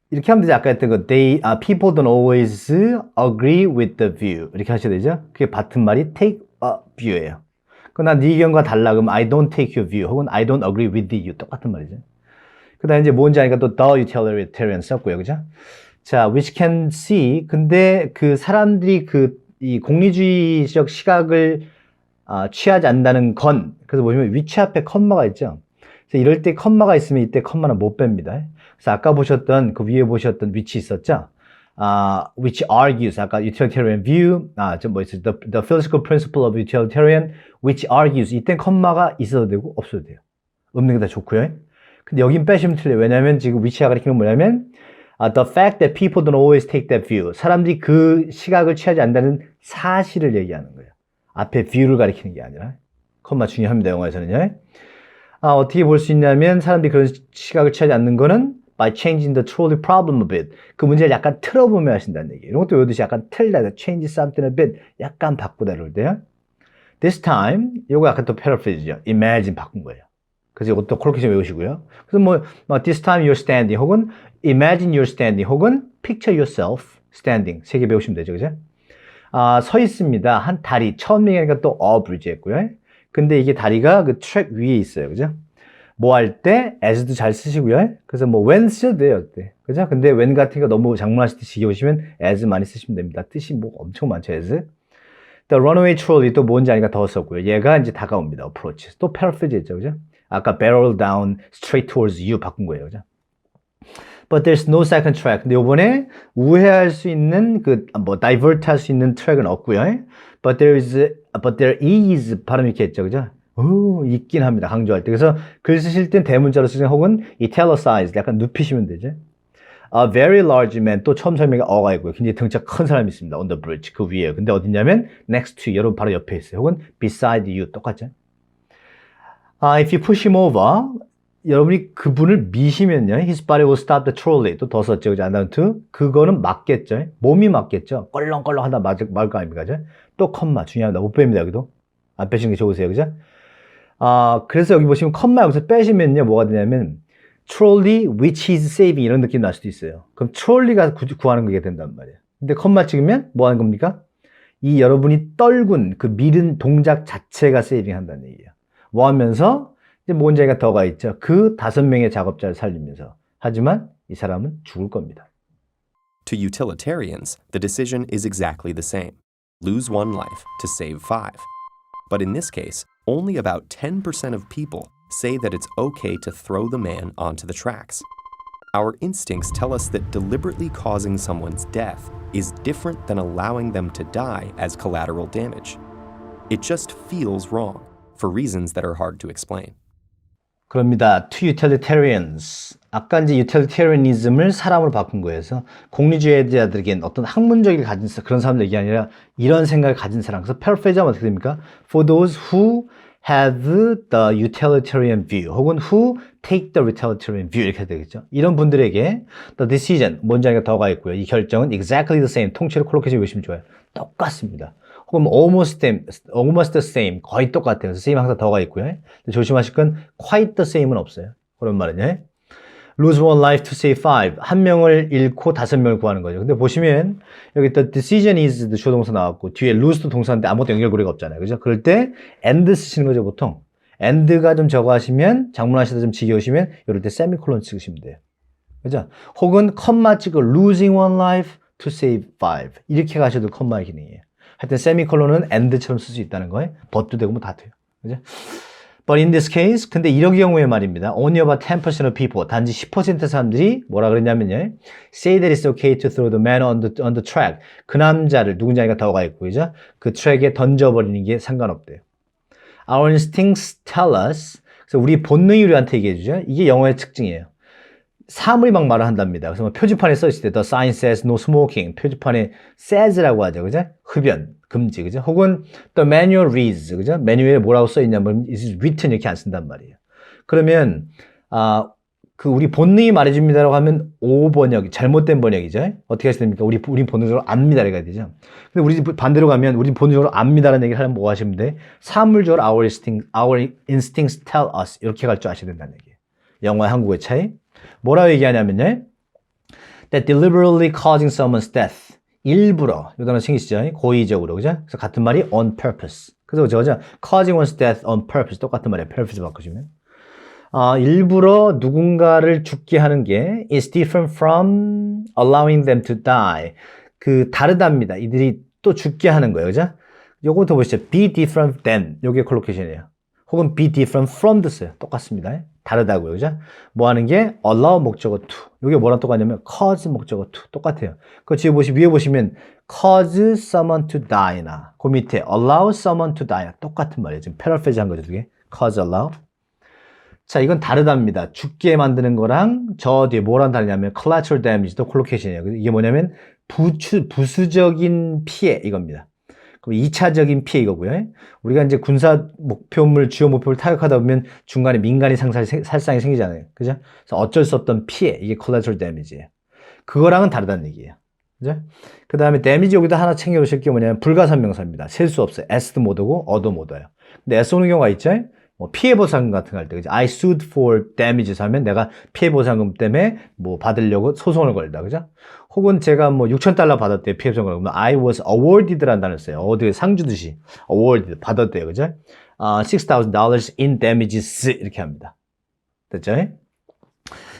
S1: 이렇게 하면 되지. 아까 했던 거 people don't always agree with the view. 이렇게 하셔야 되죠. 그게 같은 말이 take a view예요. 그러나 네 의견과 달라 그러면 I don't take your view 혹은 I don't agree with you. 똑같은 말이죠. 그 다음에 이제 뭔지 아니까 또 the utilitarian 썼고요. 그죠? 자, which can see. 근데 그 사람들이 이 공리주의적 시각을 취하지 않는다는 건, 그래서 보시면 which 앞에 컴마가 있죠. 그래서 이럴 때 컴마가 있으면 이때 컴마는 못 뺍니다. 그래서 아까 보셨던 그 위에 보셨던 which 있었죠. which argues, 아까 utilitarian view, 있었죠. The philosophical principle of utilitarian, which argues. 이땐 컴마가 있어도 되고 없어도 돼요. 없는 게 다 좋고요. 근데 여긴 빼시면 틀려요. 왜냐면 지금 위치가 가리키는 건 뭐냐면 the fact that people don't always take that view. 사람들이 그 시각을 취하지 않는다는 사실을 얘기하는 거예요. 앞에 view를 가리키는 게 아니라. 콤마 중요합니다. 영어에서는요. 어떻게 볼 수 있냐면 사람들이 그런 시각을 취하지 않는 거는 by changing the trolley problem a bit. 그 문제를 약간 틀어보며 하신다는 얘기예요. 이런 것도 외우듯이 약간 틀다. change something a bit. 약간 바꾸다 그럴 때요. This time, 요거 약간 또 패러프레이즈죠. imagine 바꾼 거예요. 그래서 이것도 콜로케이션 외우시고요. 그래서 뭐 this time you're standing 혹은 imagine you're standing 혹은 picture yourself standing 세 개 배우시면 되죠. 그죠? 서 있습니다. 한 다리. 처음 얘기하니까 또 bridge 했고요. 근데 이게 다리가 그 트랙 위에 있어요. 그죠? 뭐 할 때 as도 잘 쓰시고요. 그래서 뭐 when 쓰셔도 돼요. 어때? 그죠? 근데 when 같은 거 너무 장문하실 때 지겨우시면 as 많이 쓰시면 됩니다. 뜻이 뭐 엄청 많죠. as. The runaway trolley 또 뭔지 아니까 더 썼고요. 얘가 이제 다가옵니다. approach. 또 paraphrase 했죠. 그죠? 아까 barrel down straight towards you 바꾼 거예요. 그죠? But there's no second track. 근데 요번에 우회할 수 있는 divert 할 수 있는 트랙은 없고요. But there is 발음 이렇게 했죠. 그죠? 있긴 합니다. 강조할 때. 그래서 글 쓰실 땐 대문자로 쓰시면 혹은 italicized 약간 눕히시면 되죠. A very large man 또 처음 설명에 어가 있고요. 굉장히 등치가 큰 사람이 있습니다. On the bridge 그 위에요. 근데 어디냐면 next to 여러분 바로 옆에 있어요. 혹은 beside you 똑같죠. If you push him over 여러분이 그분을 미시면요. His body will stop the trolley. 또 더 썼죠. 그죠? Another 그거는 맞겠죠. 몸이 맞겠죠. 껄렁껄렁 하다 말 거 아닙니까? 그죠? 또 컴마 중요합니다. 못 뺍니다. 여기도. 안 빼시는 게 좋으세요. 그죠? 그래서 여기 보시면 컴마 여기서 빼시면요. 뭐가 되냐면 trolley which is saving 이런 느낌 날 수도 있어요. 그럼 트롤리가 구하는 게 된단 말이에요. 근데 컴마 찍으면 뭐 하는 겁니까? 이 여러분이 떨군 그 미른 동작 자체가 세이빙 한다는 얘기예요. 뭐 하면서 이제 뭔지가 더가 있죠. 그 5명의 작업자를 살리면서. 하지만 이 사람은 죽을 겁니다.
S2: To utilitarians, the decision is exactly the same. Lose one life to save 5. But in this case, only about 10% of people say that it's okay to throw the man onto the tracks. Our instincts tell us that deliberately causing someone's death is different than allowing them to die as collateral damage. It just feels wrong, for reasons that are hard to explain.
S1: 그럽니다. To utilitarians. 아까 이제 utilitarianism을 사람으로 바꾼 거예요. 그래서 공리주의자들에겐 어떤 학문적인 가진 그런 사람들이 아니라 이런 생각을 가진 사람. 그래서 paraphrase하면 어떻게 됩니까? For those who have the utilitarian view 혹은 who take the utilitarian view 이렇게 되겠죠. 이런 분들에게 the decision, 뭔지 아니까 더가 있고요. 이 결정은 exactly the same, 통째로 콜로케이션 외우시면 좋아요. 똑같습니다. 혹은 almost the same, 거의 똑같아요. 그래서 same 항상 더가 있고요. 조심하실 건 quite the same은 없어요. 그런 말은요. lose one life to save 5. 한 명을 잃고 5명을 구하는 거죠. 근데 보시면 여기 the decision is 주어동사 나왔고 뒤에 lose도 동사인데 아무것도 연결고리가 없잖아요. 그죠? 그럴 때 and 쓰시는 거죠, 보통. and가 좀 적어 하시면 장문하시다 좀 지겨우시면 이럴 때 세미콜론 찍으시면 돼요. 그죠? 혹은 컴마 찍어 losing one life to save 5. 이렇게 가셔도 컴마의 기능이에요. 하여튼 세미콜론은 and처럼 쓸 수 있다는 거예요. but도 되고 뭐 다 돼요. 그죠? But in this case, 근데 이런 경우에 말입니다. Only about 10% of people, 단지 10% 사람들이 뭐라 그랬냐면요. Say that it's okay to throw the man on the track. 그 남자를 누군지 아니까 더가 있고, 그죠? 그 트랙에 던져버리는 게 상관없대요. Our instincts tell us. 그래서 우리 본능이 우리한테 얘기해 주죠. 이게 영어의 특징이에요. 사물이 막 말을 한답니다. 그래서 뭐 표지판에 써있을 때 The sign says no smoking. 표지판에 says라고 하죠. 그죠? 흡연, 금지. 그죠? 혹은 The manual reads. 그죠? 매뉴얼에 뭐라고 써있냐면 It's written 이렇게 안 쓴단 말이에요. 그러면 그 우리 본능이 말해줍니다라고 하면 오번역, 잘못된 번역이죠. 어떻게 하시면 됩니까? 우리 본능적으로 압니다. 이래야 되죠. 근데 우리 반대로 가면 우리 본능적으로 압니다라는 얘기를 하면 뭐 하시면 돼? 사물적으로 our instincts tell us. 이렇게 갈 줄 아셔야 된다는 얘기예요. 영어와 한국의 차이. 뭐라고 얘기하냐면요. That deliberately causing someone's death. 일부러. 이 단어 챙기시죠? 고의적으로. 그죠? 그래서 같은 말이 on purpose. 그래서 저거죠? causing one's death on purpose. 똑같은 말이에요. purpose 바꾸시면. 일부러 누군가를 죽게 하는 게 is different from allowing them to die. 그 다르답니다. 이들이 또 죽게 하는 거예요. 그죠? 요거 더 보시죠. be different than. 요게 콜로케이션이에요. 혹은 be different from도 써요. 똑같습니다. 다르다고요. 그죠? 뭐 하는 게 allow 목적어 to. 이게 뭐랑 똑같냐면 cause 목적어 to. 똑같아요. 그 위에 보시면 cause someone to die나 그 밑에 allow someone to die 똑같은 말이에요. 지금 paraphrase 한 거죠. 두 개. cause, allow. 자, 이건 다르답니다. 죽게 만드는 거랑 저 뒤에 뭐랑 다르냐면 collateral damage도 collocation이에요. 이게 뭐냐면 부수적인 피해 이겁니다. 그럼 2차적인 피해 이거고요. 우리가 이제 군사 목표물, 주요 목표를 타격하다 보면 중간에 민간인 살상이 생기잖아요. 그죠? 그래서 어쩔 수 없던 피해, 이게 collateral damage예요. 그거랑은 다르다는 얘기예요. 그죠? 그 다음에 damage 여기다 하나 챙겨놓으실 게 뭐냐면 불가산명사입니다. 셀 수 없어요. as도 못 오고 어도 못 와요. 근데 s 오는 경우가 있죠? 뭐 피해 보상금 같은 거 할 때, 그죠? I sued for damages 하면 내가 피해 보상금 때문에 뭐 받으려고 소송을 걸다, 그죠? 혹은 제가 뭐 6,000달러 받았대요. 피해 보상금. 그러면 I was awarded라는 단어를 써요. 어디 상 주듯이 awarded 받았대요, 그죠? $6,000 in damages 이렇게 합니다. 됐죠?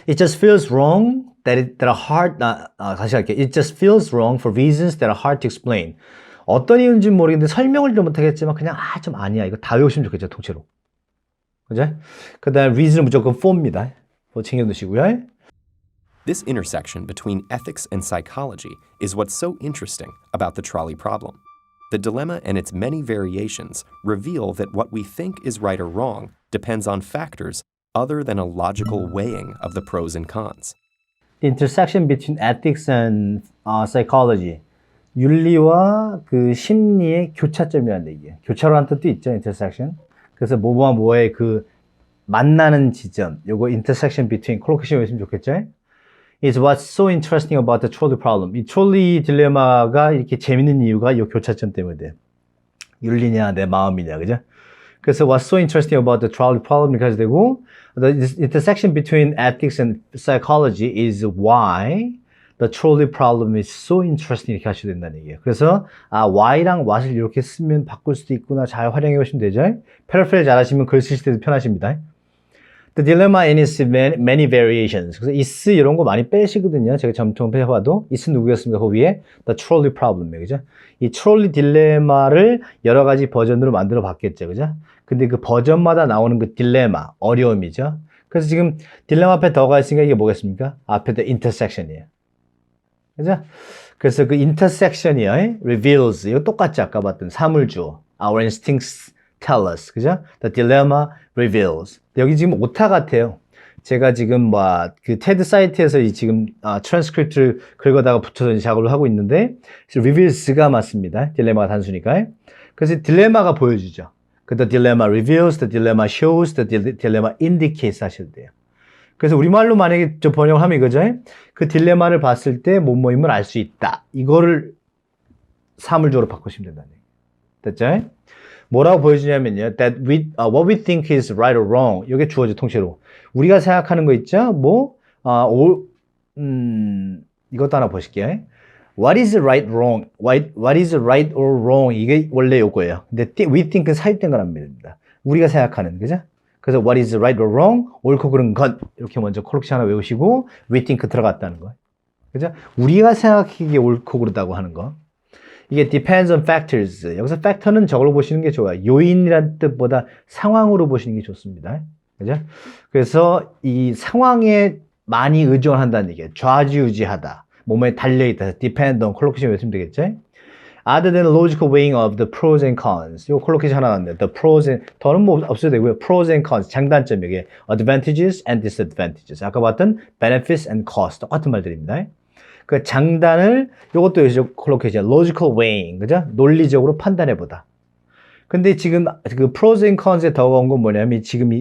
S1: It just feels wrong that are hard. 다시 할게요. It just feels wrong for reasons that are hard to explain. 어떤 이유인지 모르겠는데 설명을 좀 못하겠지만 그냥 좀 아니야. 이거 다 외우시면 좋겠죠, 통째로. 그죠? 그 다음 reason은 무조건 for입니다. 뭐 챙겨두시고요.
S2: This intersection between ethics and psychology is what's so interesting about the trolley problem. The dilemma and its many variations reveal that what we think is right or wrong depends on factors other than a logical weighing of the pros and cons.
S1: The intersection between ethics and psychology. 윤리와 그 심리의 교차점이라는 얘기예요. 교차로라는 뜻도 있죠, intersection. 그래서 뭐와 뭐의 그 만나는 지점, 요거 intersection between collocation 외우시면 좋겠죠? Is what's so interesting about the trolley problem. 이 트롤리 딜레마가 이렇게 재밌는 이유가 이 교차점 때문에 윤리냐 내 마음이냐, 그죠? 그래서 what's so interesting about the trolley problem 이렇게 되고 the intersection between ethics and psychology is why the trolley problem is so interesting 이렇게 하셔야 된다는 얘기예요. 그래서 why랑 what을 이렇게 쓰면 바꿀 수도 있구나. 잘 활용해 보시면 되죠. 패러프레이즈 잘하시면 글 쓰실 때도 편하십니다. The dilemma and its many variations. 그래서 is 이런 거 많이 빼시거든요. 제가 점점 해봐도 is 누구였습니까? 그 위에 the trolley problem이에요. 그죠? 이 트롤리 딜레마를 여러 가지 버전으로 만들어 봤겠죠. 그죠? 근데 그 버전마다 나오는 그 딜레마, 어려움이죠. 그래서 지금 딜레마 앞에 더가 있으니까 이게 뭐겠습니까? 앞에 the intersection이에요. 그죠? 그래서 그 intersection이요. reveals. 이거 똑같지? 아까 봤던 사물주어. Our instincts tell us. 그죠? The dilemma reveals. 여기 지금 오타 같아요. 제가 지금 그 테드 사이트에서 지금 트랜스크립트를 긁어다가 붙여서 작업을 하고 있는데 reveals가 맞습니다. 딜레마가 단수니까. 그래서 딜레마가 보여주죠. The dilemma reveals, the dilemma shows, the dilemma indicates 하셔도 돼요. 그래서 우리말로 만약에 저 번역을 하면 이거죠. 그 딜레마를 봤을 때 뭐뭐임을 알 수 있다. 이거를 사물주어로 바꾸시면 된다는 얘기예요. 됐죠? 뭐라고 보여주냐면요. That what we think is right or wrong. 이게 주어져 통째로. 우리가 생각하는 거 있죠? 이것도 하나 보실게요. What is right wrong? What is right or wrong? 이게 원래 요거예요. 근데 we think은 사입된 거랍니다. 우리가 생각하는, 그죠? 그래서 what is right or wrong? 옳고 그른 것. 이렇게 먼저 콜록션 하나 외우시고 we think 들어갔다는 거. 그죠? 우리가 생각하기에 옳고 그르다고 하는 거. 이게 depends on factors. 여기서 factor는 저걸로 보시는 게 좋아요. 요인이라는 뜻보다 상황으로 보시는 게 좋습니다. 그죠? 그래서 이 상황에 많이 의존한다는 얘기예요. 좌지우지하다. 몸에 달려있다. depend on 콜로케이션 외우시면 되겠죠? Other than logical weighing of the pros and cons. 요 콜로케이션 하나 나왔네요. The pros and, 더는 뭐 없어도 되고요. pros and cons. 장단점 이게 advantages and disadvantages. 아까 봤던 benefits and costs. 똑같은 말들입니다. 그 장단을 요것도 여기서 콜로케이션 logical weighing. 그죠? 논리적으로 판단해보다. 근데 지금 그 pros and cons에 더 온 건 뭐냐면 지금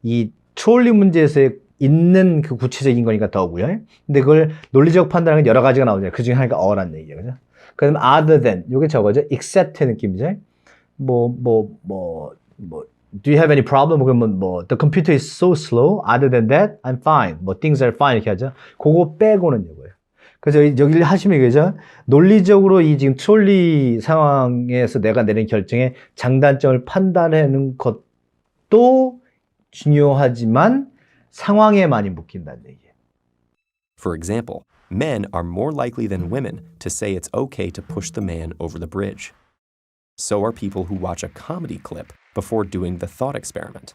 S1: 이 트롤리 문제에서 있는 그 구체적인 거니까 더고요. 근데 그걸 논리적 판단하는 게 여러 가지가 나오잖아요. 그 중에 하나가 어란 얘기예요. 그죠? 그다음에 other than 요게 저거죠. except 느낌이죠. do you have any problem? 그러면 the computer is so slow. Other than that, I'm fine. things are fine 이렇게 하죠. 그거 빼고는 요거예요. 그래서 여기를 하시면 이거죠. 논리적으로 이 지금 트롤리 상황에서 내가 내린 결정에 장단점을 판단하는 것도 중요하지만 상황에 많이 묶인다는 얘기예요.
S2: For example, men are more likely than women to say it's okay to push the man over the bridge. So are people who watch a comedy clip before doing the thought experiment.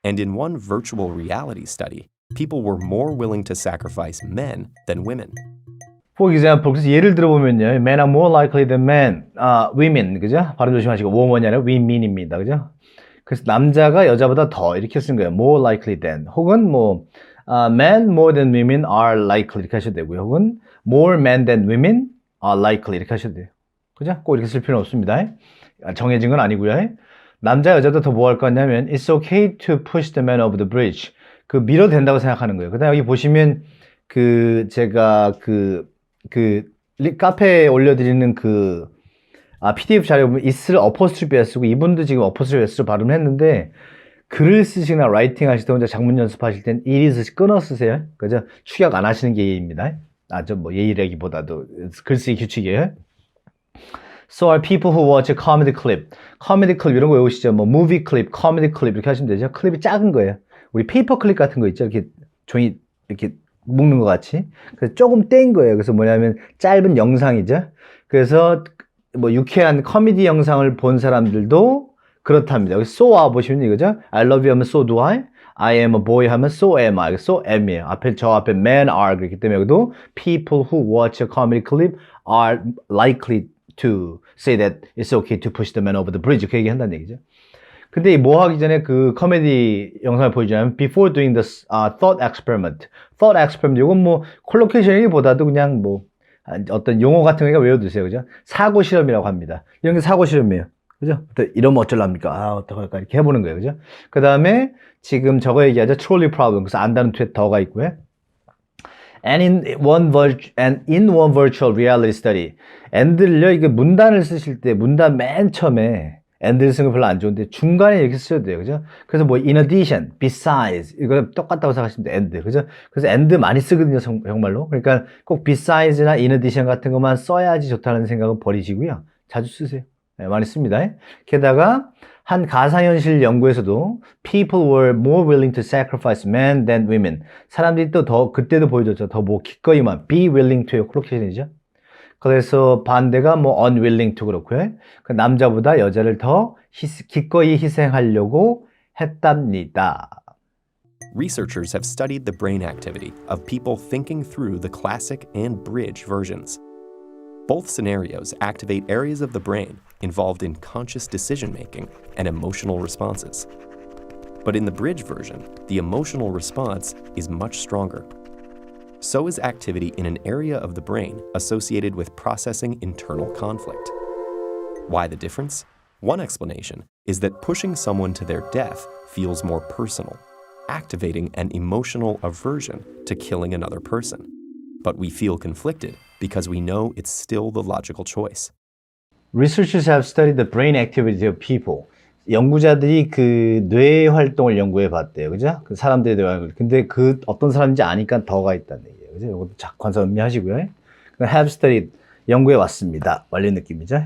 S2: And in one virtual reality study, people were more willing to sacrifice men than women.
S1: For example, 그래서 예를 들어보면요. Men are more likely than women, 그죠? 발음 조심하시고, woman이 아니라 women입니다. 그죠? 그래서 남자가 여자보다 더 이렇게 쓴 거예요. more likely than. 혹은 뭐 men more than women are likely 이렇게 하셔도 되고요. 혹은 more men than women are likely 이렇게 하셔도 돼요. 그죠? 꼭 이렇게 쓸 필요는 없습니다. 정해진 건 아니고요. 남자 여자도 더 뭐 할 거냐면 it's okay to push the man over the bridge. 그 밀어도 된다고 생각하는 거예요. 그다음 여기 보시면 그 제가 카페에 올려드리는 PDF 자료 보면 is를 어퍼스트로피 S 쓰고 이분도 지금 어퍼스트로피 S로 발음했는데 글을 쓰시거나 라이팅 하실 때 혼자 장문 연습하실 땐 it is 끊어 쓰세요. 그죠? 축약 안 하시는 게 예의입니다. 뭐 예의라기보다도 글쓰기 규칙이에요. So are people who watch a comedy clip. comedy clip 이런 거 외우시죠? 뭐 movie clip, comedy clip 이렇게 하시면 되죠. 클립이 작은 거예요. 우리 페이퍼 클립 같은 거 있죠? 이렇게 종이 이렇게 묶는 것 같이. 그래서 조금 뗀 거예요. 그래서 뭐냐면 짧은 영상이죠. 그래서 뭐 유쾌한 코미디 영상을 본 사람들도 그렇답니다. 여기 so와 보시면 이거죠. I love you 하면 so do I. I am a boy 하면 so am I. so am이에요. 저 앞에 men are 그렇기 때문에 여기도 people who watch a comedy clip are likely to say that it's okay to push the man over the bridge. 그 얘기 한다는 얘기죠. 근데 뭐 하기 전에 그 코미디 영상을 보여주냐면 before doing the thought experiment. thought experiment 이건 뭐 콜로케이션이보다도 그냥 뭐 어떤 용어 같은 거 외워두세요. 그죠? 사고 실험이라고 합니다. 이런 게 사고 실험이에요. 그죠? 이러면 어쩌랍니까? 어떡할까? 이렇게 해보는 거예요. 그죠? 그 다음에 지금 저거 얘기하죠. trolley problem. 그래서 안다는 뒤에 더가 있고요. And in one virtual reality study. and를요, 이게 문단을 쓰실 때, 문단 맨 처음에 and를 쓰는 거 별로 안 좋은데 중간에 이렇게 쓰셔도 돼요. 그죠? 그래서 뭐 in addition, besides 이거 똑같다고 생각하시면 돼요. and. 그죠? 그래서 and 많이 쓰거든요. 정말로. 그러니까 꼭 besides na in addition 같은 것만 써야지 좋다는 생각은 버리시고요. 자주 쓰세요. 네, 많이 씁니다. 게다가 한 가상현실 연구에서도 people were more willing to sacrifice men than women. 사람들이 또 더 그때도 보여줬죠. 더 뭐 기꺼이만 be willing to의 콜로케이션이죠. 그래서 반대가 뭐 unwilling to 그렇고요. 그 남자보다 여자를 더 기꺼이 희생하려고 했답니다.
S2: Researchers have studied the brain activity of people thinking through the classic and bridge versions. Both scenarios activate areas of the brain involved in conscious decision-making and emotional responses. But in the bridge version, the emotional response is much stronger. So is activity in an area of the brain associated with processing internal conflict. Why the difference? One explanation is that pushing someone to their death feels more personal, activating an emotional aversion to killing another person. But we feel conflicted because we know it's still the logical choice.
S1: Researchers have studied the brain activity of people. 연구자들이 그 뇌 활동을 연구해 봤대요. 그죠? 그 사람들의 뇌 활동. 근데 그 어떤 사람인지 아니까 더가 있다는 얘기예요. 그죠? 이것도 관사 음미하시고요. have studied 연구해 왔습니다. 완료 느낌이죠.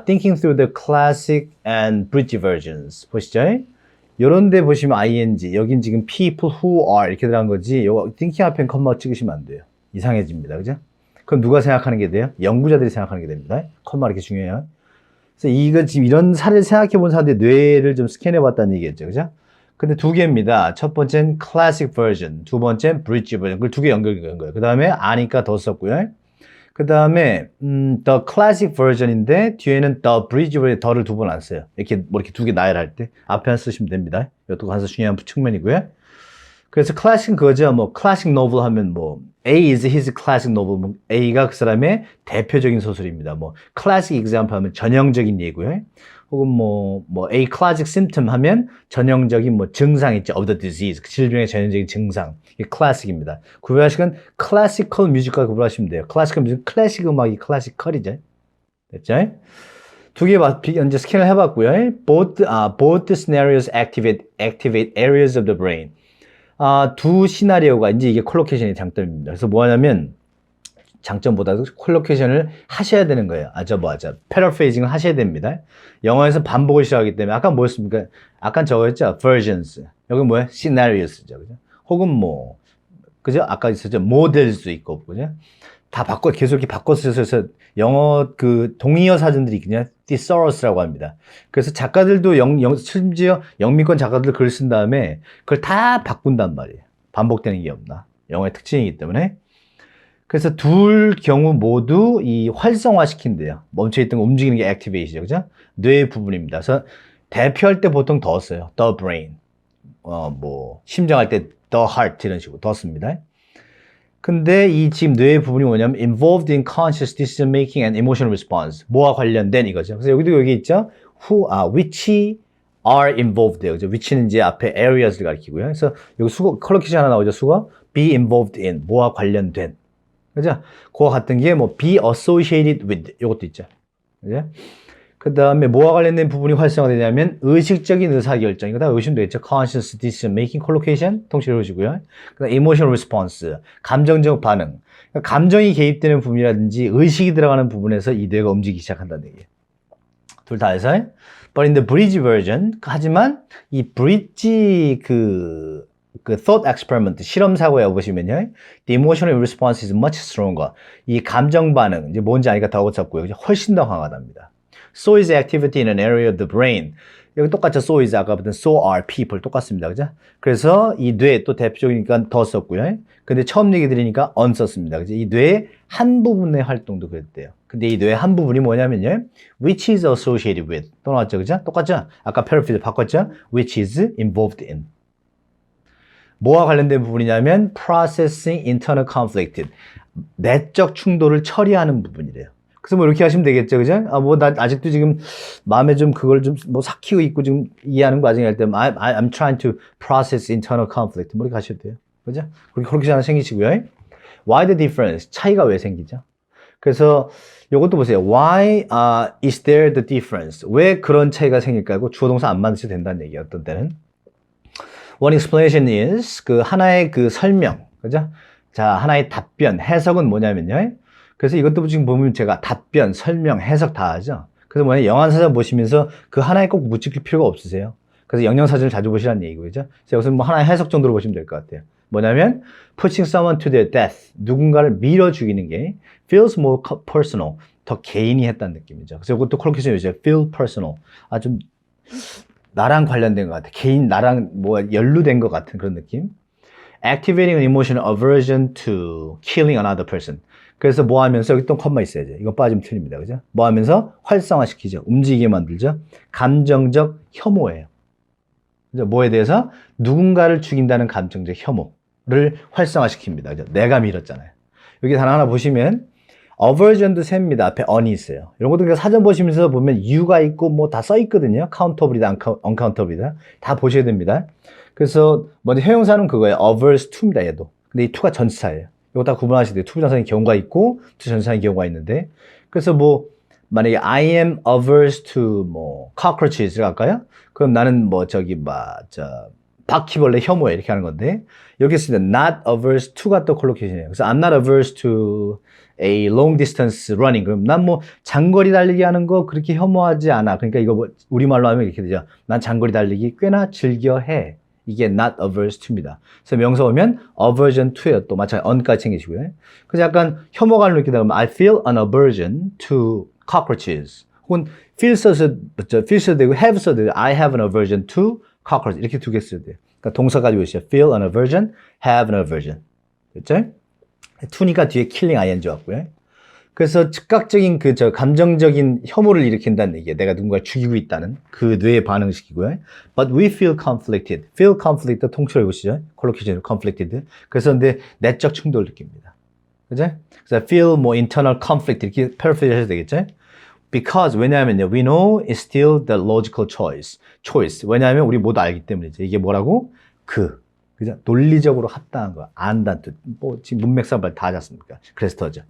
S1: Thinking through the classic and bridge versions. 보시죠. 요런 데 보시면 ing. 여긴 지금 people who are 이렇게 들어간 거지. 요거 thinking 앞엔 컴마 찍으시면 안 돼요. 이상해집니다. 그죠? 그럼 누가 생각하는 게 돼요? 연구자들이 생각하는 게 됩니다. 컴마 이렇게 중요해요. 그래서 이거 지금 이런 사례를 생각해 본 사람들의 뇌를 좀 스캔해 봤다는 얘기겠죠. 그죠? 근데 두 개입니다. 첫 번째는 classic version, 두 번째는 bridge version. 그걸 두 개 연결된 거예요. 그 다음에 아니까 더 썼고요. 그 다음에 the classic version인데 뒤에는 the bridge version 더를 두 번 안 써요. 이렇게 뭐 이렇게 두 개 나열할 때 앞에만 쓰시면 됩니다. 이것도 가서 중요한 측면이고요. 그래서 classic은 그거죠. 뭐 classic novel 하면 뭐 A is his classic novel. 뭐 A가 그 사람의 대표적인 소설입니다. 뭐 classic example 하면 전형적인 예고요. 혹은 뭐 A classic symptom 하면 전형적인 뭐 증상 있죠. of the disease. 그 질병의 전형적인 증상. 이게 classic입니다. 구별하시건 classical music과 구별하시면 돼요. classical music, 클래식 음악이 classical이죠. 됐죠? 두 개 이제 스캔을 해봤고요. Both scenarios activate areas of the brain. 두 시나리오가 이제 이게 콜로케이션의 장점입니다. 그래서 뭐 하냐면 장점보다도 콜로케이션을 하셔야 되는 거예요. 패러프레이징을 하셔야 됩니다. 영어에서 반복을 시작하기 때문에 아까 뭐였습니까? 아까 저거였죠? versions. 여기 뭐야? scenarios죠. 그죠? 혹은 뭐 그죠? 아까 있었죠? 모델도 있고 그죠? 다 계속 이렇게 바꿔 쓰셔서 영어 그 동의어 사전들이 그냥 thesaurus라고 합니다. 그래서 작가들도 심지어 영미권 작가들 글을 쓴 다음에 그걸 다 바꾼단 말이에요. 반복되는 게 없나. 영어의 특징이기 때문에. 그래서 둘 경우 모두 이 활성화시킨대요. 멈춰있던 거 움직이는 게 activate이죠. 그죠? 뇌 부분입니다. 그래서 대표할 때 보통 더 써요. the brain. 뭐 심장할 때 the heart 이런 식으로 더 씁니다. 근데 이 지금 뇌의 부분이 뭐냐면 involved in conscious decision making and emotional response. 뭐와 관련된 이거죠. 그래서 여기도 여기 있죠. which are involved 돼요. 그죠? which는 이제 앞에 areas를 가리키고요. 그래서 여기 수거 컬러키션 하나 나오죠. 수거 be involved in 뭐와 관련된. 그죠? 그와 같은 게 뭐 be associated with 이것도 있죠. 그죠? 그 다음에 뭐와 관련된 부분이 활성화되냐면 의식적인 의사결정. 이거 다 의심도 있죠. conscious decision making collocation 통째로 오시고요. 그 다음 emotional response. 감정적 반응. 그러니까 감정이 개입되는 부분이라든지 의식이 들어가는 부분에서 이 뇌가 움직이기 시작한다는 얘기예요. 둘 다 해서. But in the bridge version, 하지만 이 bridge 그 thought experiment 실험 사고에 보시면요, the emotional response is much stronger. 이 감정 반응 이제 뭔지 아니까 더 어렵고요, 훨씬 더 강하답니다. So is activity in an area of the brain. 여기 똑같죠. So is 아까 봤던 so are people 똑같습니다, 그죠? 그래서 이 뇌 또 대표적이니까 더 썼고요. 근데 처음 얘기 드리니까 on 썼습니다, 그죠? 이 뇌의 한 부분의 활동도 그랬대요. 근데 이 뇌의 한 부분이 뭐냐면요, which is associated with 또 나왔죠, 그죠? 똑같죠? 아까 paraphrase 바꿨죠? which is involved in. 뭐와 관련된 부분이냐면 processing internal conflict, 내적 충돌을 처리하는 부분이래요. 그래서 뭐 이렇게 하시면 되겠죠, 그죠? 뭐 나 아직도 지금 마음에 좀 그걸 좀 뭐 삭히고 있고 지금 이해하는 과정이 할 때 I'm trying to process internal conflict 뭐 이렇게 하셔도 돼요, 그죠? 그렇게 하나 생기시고요. Why the difference? 차이가 왜 생기죠? 그래서 이것도 보세요. Why is there the difference? 왜 그런 차이가 생길까요? 주어 동사 안 만드셔도 된다는 얘기예요, 어떤 때는. One explanation is 그 하나의 그 설명, 그죠? 자, 하나의 답변, 해석은 뭐냐면요. 그래서 이것도 지금 보면 제가 답변, 설명, 해석 다 하죠. 그래서 뭐냐, 영양사전 보시면서 그 하나에 꼭 묻힐 필요가 없으세요. 그래서 영양사전을 자주 보시라는 얘기고, 그죠? 그래서 여기서 뭐 하나의 해석 정도로 보시면 될 것 같아요. 뭐냐면 putting someone to their death, 누군가를 밀어 죽이는 게 feels more personal, 더 개인이 했다는 느낌이죠. 그래서 이것도 콜로케이션 요새 feel personal, 좀 나랑 관련된 것 같아. 개인 나랑 뭐 연루된 것 같은 그런 느낌. Activating an emotional aversion to killing another person. 그래서 뭐 하면서 여기 또 컴마 있어야죠. 이거 빠지면 틀립니다, 그죠? 뭐 하면서 활성화시키죠. 움직이게 만들죠. 감정적 혐오예요. 그죠? 뭐에 대해서 누군가를 죽인다는 감정적 혐오를 활성화시킵니다, 그죠? 내가 밀었잖아요. 여기 하나 보시면 aversion도 셉니다. 앞에 on이 있어요. 이런 것도 그냥 사전 보시면서 보면 you가 있고 뭐 다 써 있거든요. countable이다, uncountable이다. 다 보셔야 됩니다. 그래서 먼저 형용사는 그거예요. averse to입니다, 얘도. 근데 이 to가 전치사예요. 이거 다 구분하셔야 돼요. 투부정사의 경우가 있고 투전사의 경우가 있는데, 그래서 뭐 만약에 I am averse to 뭐 cockroaches를 할까요? 그럼 나는 뭐 바퀴벌레 혐오해 이렇게 하는 건데, 여기 있습니다. not averse to가 또 콜로케이션이에요. 그래서 I'm not averse to a long distance running. 그럼 난 뭐 장거리 달리기 하는 거 그렇게 혐오하지 않아. 그러니까 이거 뭐 우리말로 하면 이렇게 되죠. 난 장거리 달리기 꽤나 즐겨 해. 이게 not averse to입니다. 그래서 명사 오면 aversion to예요. 또 마찬가지 on까지 챙기시고요. 그래서 약간 혐오감을 느끼다 보면 I feel an aversion to cockroaches. 혹은 feel 써도 되고 have 써도 되고 I have an aversion to cockroaches. 이렇게 두 개 써도 돼요. 그러니까 동사 가지고 있어요. feel an aversion, have an aversion. 됐죠? to니까 뒤에 killing ing 왔고요. 그래서 즉각적인 감정적인 혐오를 일으킨다는 얘기예요. 내가 누군가를 죽이고 있다는 그 뇌에 반응시키고요. But we feel conflicted. feel conflicted 통째로 보시죠. 콜로케이션 conflicted. 그래서 근데 내적 충돌을 느낍니다. 그죠? 그래서 feel more internal conflict 이렇게 paraphrase 하셔도 되겠죠? Because 왜냐하면요, we know it's still the logical choice. 왜냐하면 우리 모두 알기 때문이죠. 이게 뭐라고? 그죠? 논리적으로 합당한 거, 안다는 뜻. 뭐 지금 문맥상발 다 하지 않습니까? 그래서 더죠.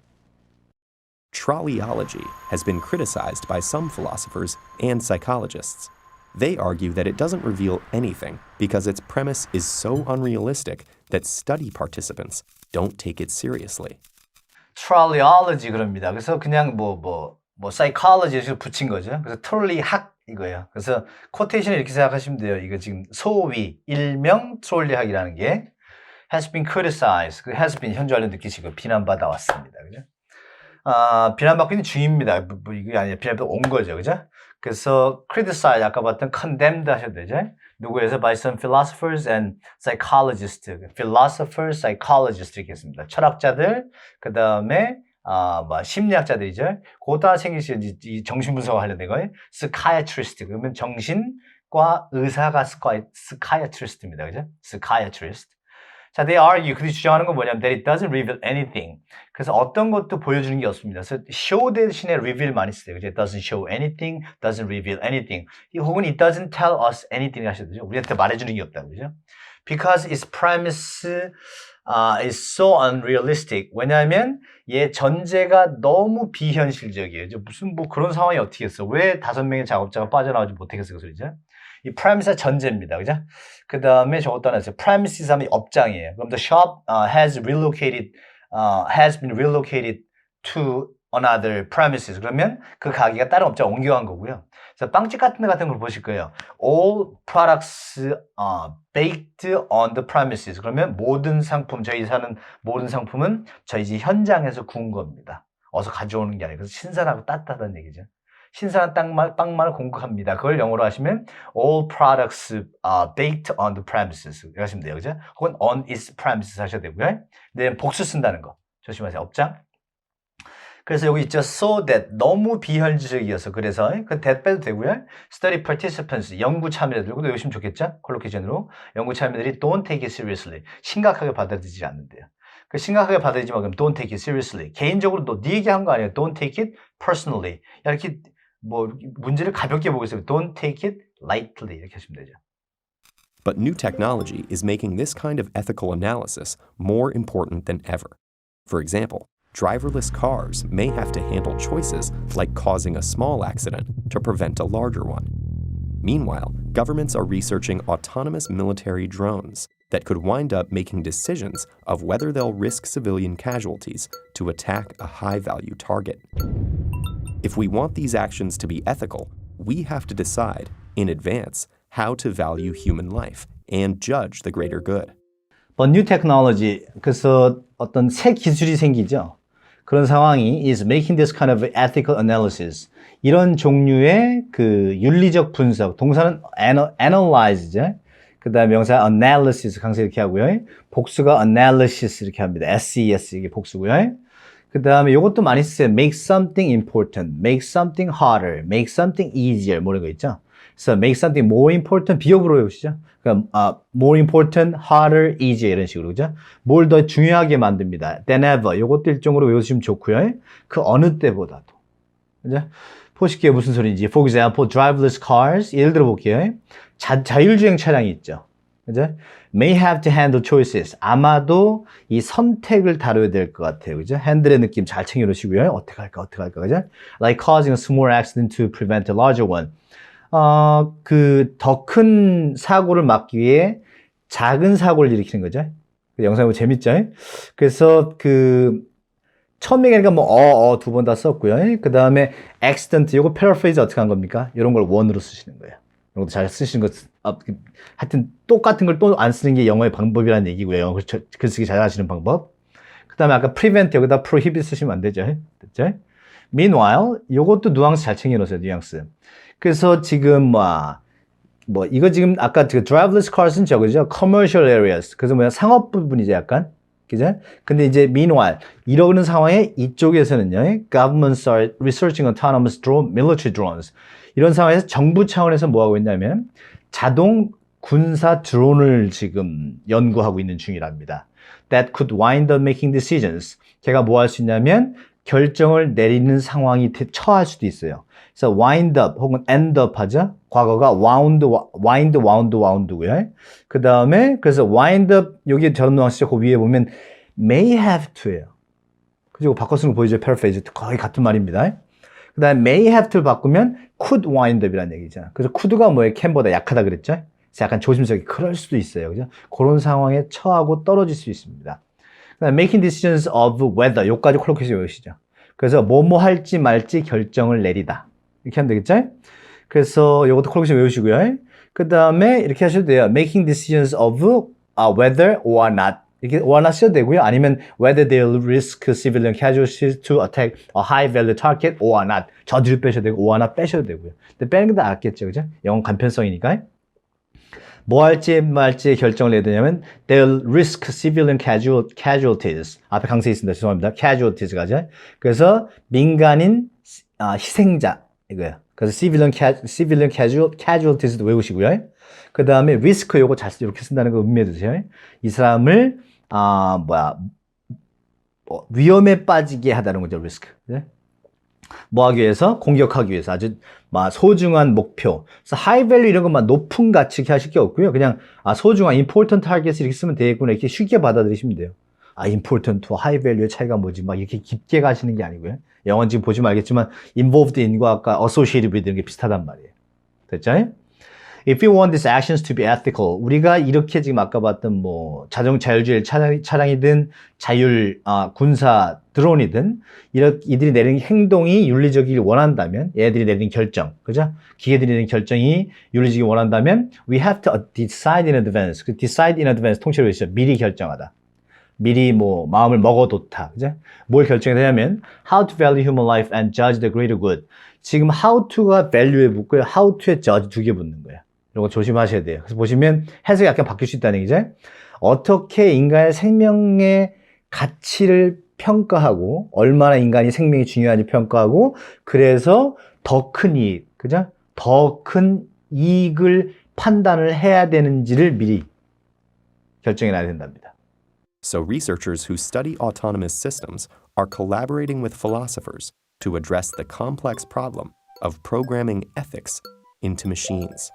S2: Trolleyology has been criticized by some philosophers and psychologists. They argue that it doesn't reveal anything because its premise is so unrealistic that study participants don't take it seriously.
S1: Trolleyology 그럽니다. 그래서 그냥 psychology에서 붙인 거죠. 그래서 트롤리 학 이거예요. 그래서 코테이션을 이렇게 생각하시면 돼요. 이거 지금 소위 일명 트롤리학이라는 게 has been criticized. 그 has been 현주알로 느끼시고 비난받아 왔습니다. 그죠? 비난받고 있는 중입니다. 이게 아니라 비난받아 온 거죠. 그죠? 그래서 criticize 아까 봤던 condemned 하셔도 되죠. 누구에서 by some philosophers and psychologists. philosophers, psychologists 이렇게 했습니다. 철학자들, 그 다음에 뭐 심리학자들이죠. 그것도 하나 챙기시죠. 이 정신분석과 관련된 거예요. psychiatrist 그러면 정신과 의사가 psychiatrist입니다. 그죠? psychiatrist. 자, they argue. 그들이 주장하는 건 뭐냐면 that it doesn't reveal anything. 그래서 어떤 것도 보여주는 게 없습니다. 그래서 show 대신에 reveal 많이 쓰요. 그죠? It doesn't show anything, doesn't reveal anything. 혹은 it doesn't tell us anything 하셔도 되죠. 우리한테 말해주는 게 없다고 그죠? Because its premise is so unrealistic. 왜냐하면 얘 전제가 너무 비현실적이에요. 무슨 뭐 그런 상황이 어떻게 했어? 왜 5명의 작업자가 빠져나오지 못했겠어? 그 소리죠? 이 premise가 전제입니다. 그죠? 그 다음에 저것도 하나 있어요. premises 하면 업장이에요. 그럼 the shop has been relocated to another premises. 그러면 그 가게가 다른 업장에 옮겨간 거고요. 그래서 빵집 같은 걸 보실 거예요. All products baked on the premises. 그러면 모든 상품, 저희 사는 모든 상품은 저희 집 현장에서 구운 겁니다. 어서 가져오는 게 아니고 신선하고 따뜻하다는 얘기죠. 신선한 빵만을 공급합니다. 그걸 영어로 하시면 all products baked on the premises 하시면 돼요. 그죠? 혹은 on its premises 하셔도 되고요. 네, 복수 쓴다는 거 조심하세요. 업장. 그래서 여기 있죠. So that 너무 비현실적이어서 그래서 그 that 빼도 되고요. Study participants 연구 참여자들도 외우시면 좋겠죠. 콜로케이션으로 연구 참여자들이 don't take it seriously 심각하게 받아들이지 않는데요. 그 심각하게 받아들이지 마 그럼 don't take it seriously 개인적으로 너 네 얘기 한 거 아니에요. Don't take it personally 이렇게 뭐 문제를 가볍게 보고 있어요. Don't take it lightly 이렇게 하시면 되죠.
S2: But new technology is making this kind of ethical analysis more important than ever. For example, driverless cars may have to handle choices like causing a small accident to prevent a larger one. Meanwhile, governments are researching autonomous military drones that could wind up making decisions of whether they'll risk civilian casualties to attack a high-value target. If we want these actions to be ethical, we have to decide, in advance, how to value human life and judge the greater good.
S1: But new technology, 그래서 어떤 새 기술이 생기죠. 그런 상황이 is making this kind of ethical analysis. 이런 종류의 그 윤리적 분석, 동사는 analyze죠. 그 다음에 명사 analysis 강세 이렇게 하고요. 복수가 analysis 이렇게 합니다. SES 이게 복수고요. 그 다음에 이것도 많이 쓰여요. make something important, make something harder, make something easier 뭐 이런 거 있죠. 그래서 make something more important 비읍으로 외우시죠. 그러니까 more important, harder, easier 이런 식으로 그죠? 뭘 더 중요하게 만듭니다. than ever 이것도 일종으로 외우시면 좋고요. 그 어느 때보다도 그죠? 보실게요 무슨 소리인지. For example, driverless cars 예를 들어 볼게요. 자율주행 차량이 있죠. 그죠? may have to handle choices. 아마도 이 선택을 다뤄야 될 것 같아요. 그죠? 핸들의 느낌 잘 챙겨놓으시고요. 어떻게 할까, 그죠? Like causing a small accident to prevent a larger one. 그 더 큰 사고를 막기 위해 작은 사고를 일으키는 거죠. 그 영상이 보면 재밌죠? 그래서 그 처음에 그러니까 뭐 두 번 다 썼고요. 그 다음에 accident 이거 paraphrase 어떻게 한 겁니까? 이런 걸 원으로 쓰시는 거예요. 이런 것도 잘 쓰시는 것 하여튼 똑같은 걸 또 안 쓰는 게 영어의 방법이라는 얘기고요. 영어 글쓰기 잘 하시는 방법. 그 다음에 아까 prevent 여기다 prohibit 쓰시면 안 되죠. 됐죠? Meanwhile 이것도 뉘앙스 잘 챙겨놓으세요. 뉘앙스. 그래서 지금 이거 지금 아까 그 driverless cars는 저거죠. commercial areas. 그래서 상업 부분이죠, 약간. 그죠? 근데 이제 meanwhile 이러는 상황에 이쪽에서는요. governments are researching autonomous drone, military drones. 이런 상황에서 정부 차원에서 뭐 하고 있냐면 자동 군사 드론을 지금 연구하고 있는 중이랍니다. That could wind up making decisions. 걔가 뭐 할 수 있냐면 결정을 내리는 상황이 처할 수도 있어요. 그래서 wind up 혹은 end up 하죠. 과거가 wound고요. 그 다음에 그래서 wind up 여기 저런 뉘앙스죠. 그 위에 보면 may have to예요. 그죠? 바꿔 쓰는 거 보이죠? paraphrase 거의 같은 말입니다. 그 다음에 may have to를 바꾸면 could wind up이라는 얘기잖아. 그래서 could가 뭐예요? can보다 약하다 그랬죠? 그래서 약간 조심스럽게 그럴 수도 있어요. 그죠? 그런 상황에 처하고 떨어질 수 있습니다. making decisions of whether 요까지 콜로케이션 외우시죠. 그래서 뭐뭐 할지 말지 결정을 내리다. 이렇게 하면 되겠죠? 그래서 요것도 콜로케이션 외우시고요. 그 다음에 이렇게 하셔도 돼요. making decisions of whether or not. 이렇게 or not 써도 되고요. 아니면 whether they'll risk civilian casualties to attack a high value target or not. 저 뒤로 빼셔도 되고 or not 빼셔도 되고요. 근데 빼는 게 더 낫겠죠. 그죠? 영어 간편성이니까. 뭐 할지 말지 결정을 해야 되냐면 they'll risk civilian casualties. 앞에 강세 있습니다. 죄송합니다. casualties가죠. 그래서 민간인 희생자 이거예요. 그래서 civilian casualties도 외우시고요. 그 다음에 risk 요거 잘 이렇게 쓴다는 거 음미해 두세요. 이 사람을 위험에 빠지게 하다는 거죠. risk. 뭐 하기 위해서? 공격하기 위해서 아주 소중한 목표. 그래서 high value 이런 것만 높은 가치 이렇게 하실 게 없고요. 그냥 소중한 important target 이렇게 쓰면 되겠구나 이렇게 쉽게 받아들이시면 돼요. important to high value의 차이가 뭐지? 막 이렇게 깊게 가시는 게 아니고요. 영어는 지금 보시면 알겠지만 involved in과 아까 associated with 이런 게 비슷하단 말이에요. 됐죠? If you want these actions to be ethical, 우리가 이렇게 지금 아까 봤던 자율주행 차량이든 군사 드론이든 이들이 내리는 행동이 윤리적이길 원한다면, 얘들이 내리는 결정, 그죠? 기계들이 내리는 결정이 윤리적이길 원한다면, we have to decide in advance. 그 decide in advance 통째로 있어요. 미리 결정하다. 미리 마음을 먹어뒀다. 그죠? 뭘 결정해야 되냐면, how to value human life and judge the greater good. 지금 how to가 value에 붙고요. how to에 judge 두 개 붙는 거예요. 이거 조심하셔야 돼요. 그래서 보시면 해석이 약간 바뀔 수 있다는 얘기죠. 어떻게 인간의 생명의 가치를 평가하고 얼마나 인간이 생명이 중요한지 평가하고 그래서 더 큰 이익, 그죠? 더 큰 이익을 판단을 해야 되는지를 미리 결정해 놔야 된답니다.
S2: So researchers who study autonomous systems are collaborating with philosophers to address the complex problem of programming ethics into machines.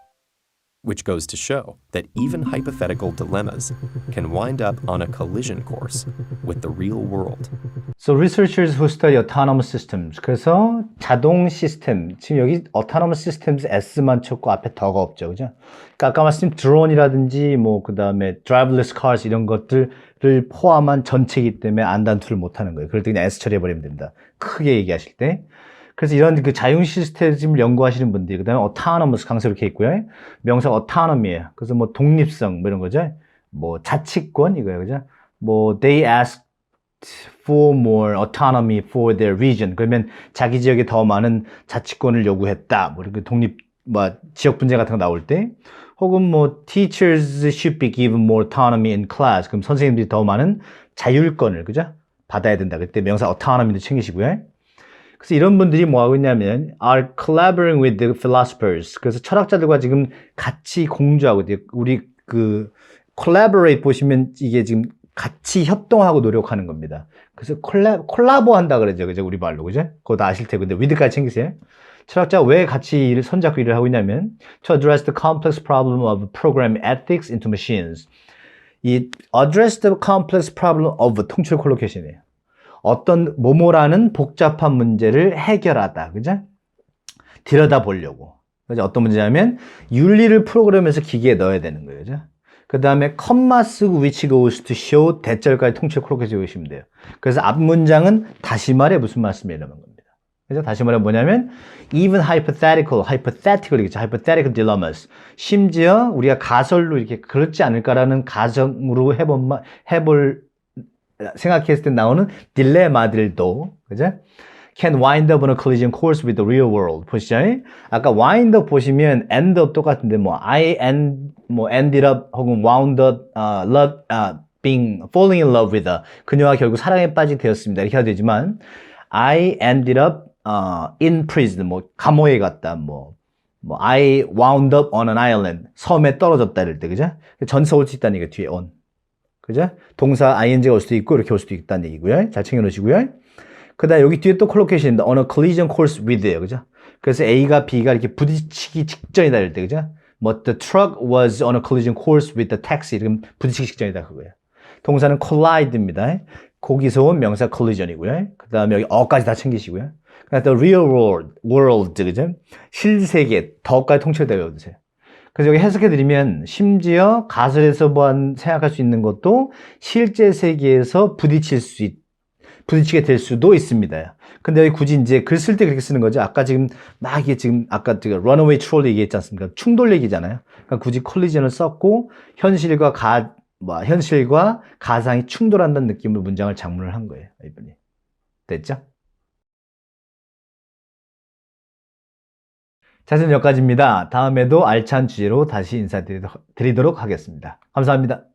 S2: Which goes to show that even hypothetical dilemmas can wind up on a collision course with the real world.
S1: So researchers who study autonomous systems. 그래서 자동 시스템. 지금 여기 autonomous systems S만 쳤고 앞에 더가 없죠. 그죠? 그러니까 아까 말씀드린 드론이라든지 그 다음에 driverless cars 이런 것들을 포함한 전체이기 때문에 안단투를 못 하는 거예요. 그럴 때 그냥 S 처리해버리면 됩니다. 크게 얘기하실 때. 그래서 이런 그 자율 시스템을 연구하시는 분들이 그다음에 autonomous 강세 이렇게 있고요. 명사 autonomy예요. 그래서 독립성 이런 거죠. 자치권 이거예요. 그죠? they asked for more autonomy for their region. 그러면 자기 지역에 더 많은 자치권을 요구했다. 이렇게 독립 지역 분쟁 같은 거 나올 때 혹은 teachers should be given more autonomy in class. 그럼 선생님들이 더 많은 자율권을 그죠? 받아야 된다. 그때 명사 autonomy도 챙기시고요. 그래서 이런 분들이 뭐 하고 있냐면 are collaborating with the philosophers. 그래서 철학자들과 지금 같이 공조하고 우리 collaborate 보시면 이게 지금 같이 협동하고 노력하는 겁니다. 그래서 콜라보 한다 그러죠. 그죠? 우리 말로. 그죠? 그거 다 아실 테고. 근데 with까지 챙기세요. 철학자가 왜 같이 손잡고 일을 하고 있냐면 to address the complex problem of programming ethics into machines. 이 address the complex problem of 통틀 콜로케이션이에요. 어떤 뭐뭐라는 복잡한 문제를 해결하다. 그죠? 들여다보려고. 그죠? 어떤 문제냐면 윤리를 프로그램에서 기계에 넣어야 되는 거예요. 그죠? 그 다음에 컴마 쓰고 which goes to show 대절까지 통째로 콜로케이션 외우시면 돼요. 그래서 앞 문장은 다시 말해 무슨 말씀이라는 겁니다. 그래서 다시 말해 뭐냐면 even hypothetical 이겠죠. hypothetical dilemmas. 심지어 우리가 가설로 이렇게 그렇지 않을까라는 가정으로 생각했을 때 나오는 딜레마들도, 그죠? can wind up on a collision course with the real world. 보시죠. 아까 wind up 보시면 end up 똑같은데, ended up 혹은 wound up, falling in love with her. 그녀와 결국 사랑에 빠지게 되었습니다. 이렇게 해야 되지만, I ended up, in prison. 감옥에 갔다. I wound up on an island. 섬에 떨어졌다. 이럴 때, 그죠? 전사 올 수 있다는 얘기가 뒤에 on. 그죠? 동사 ing가 올 수도 있고 이렇게 올 수도 있다는 얘기고요. 잘 챙겨 놓으시고요. 그다음 여기 뒤에 또 콜로케이션입니다. on a collision course with예요. 그죠? 그래서 A가 B가 이렇게 부딪히기 직전이다 이럴 때 그죠? the truck was on a collision course with the taxi. 이렇게 부딪히기 직전이다 그거예요. 동사는 collide입니다. 거기서 온 명사 collision이고요. 그다음에 여기 어까지 다 챙기시고요. 그다음에 the real world 그죠? 실세계 더까지 통째로 외워두세요. 그래서 여기 해석해드리면 심지어 가설에서 생각할 수 있는 것도 실제 세계에서 부딪히게 될 수도 있습니다. 근데 여기 굳이 이제 글 쓸 때 그렇게 쓰는 거죠. 아까 지금 아까 runaway trolley 얘기했지 않습니까? 충돌 얘기잖아요. 그러니까 굳이 콜리전을 썼고 현실과 가상이 충돌한다는 느낌으로 문장을 작문을 한 거예요. 이분이. 됐죠? 자세는 여기까지입니다. 다음에도 알찬 주제로 다시 인사드리도록 하겠습니다. 감사합니다.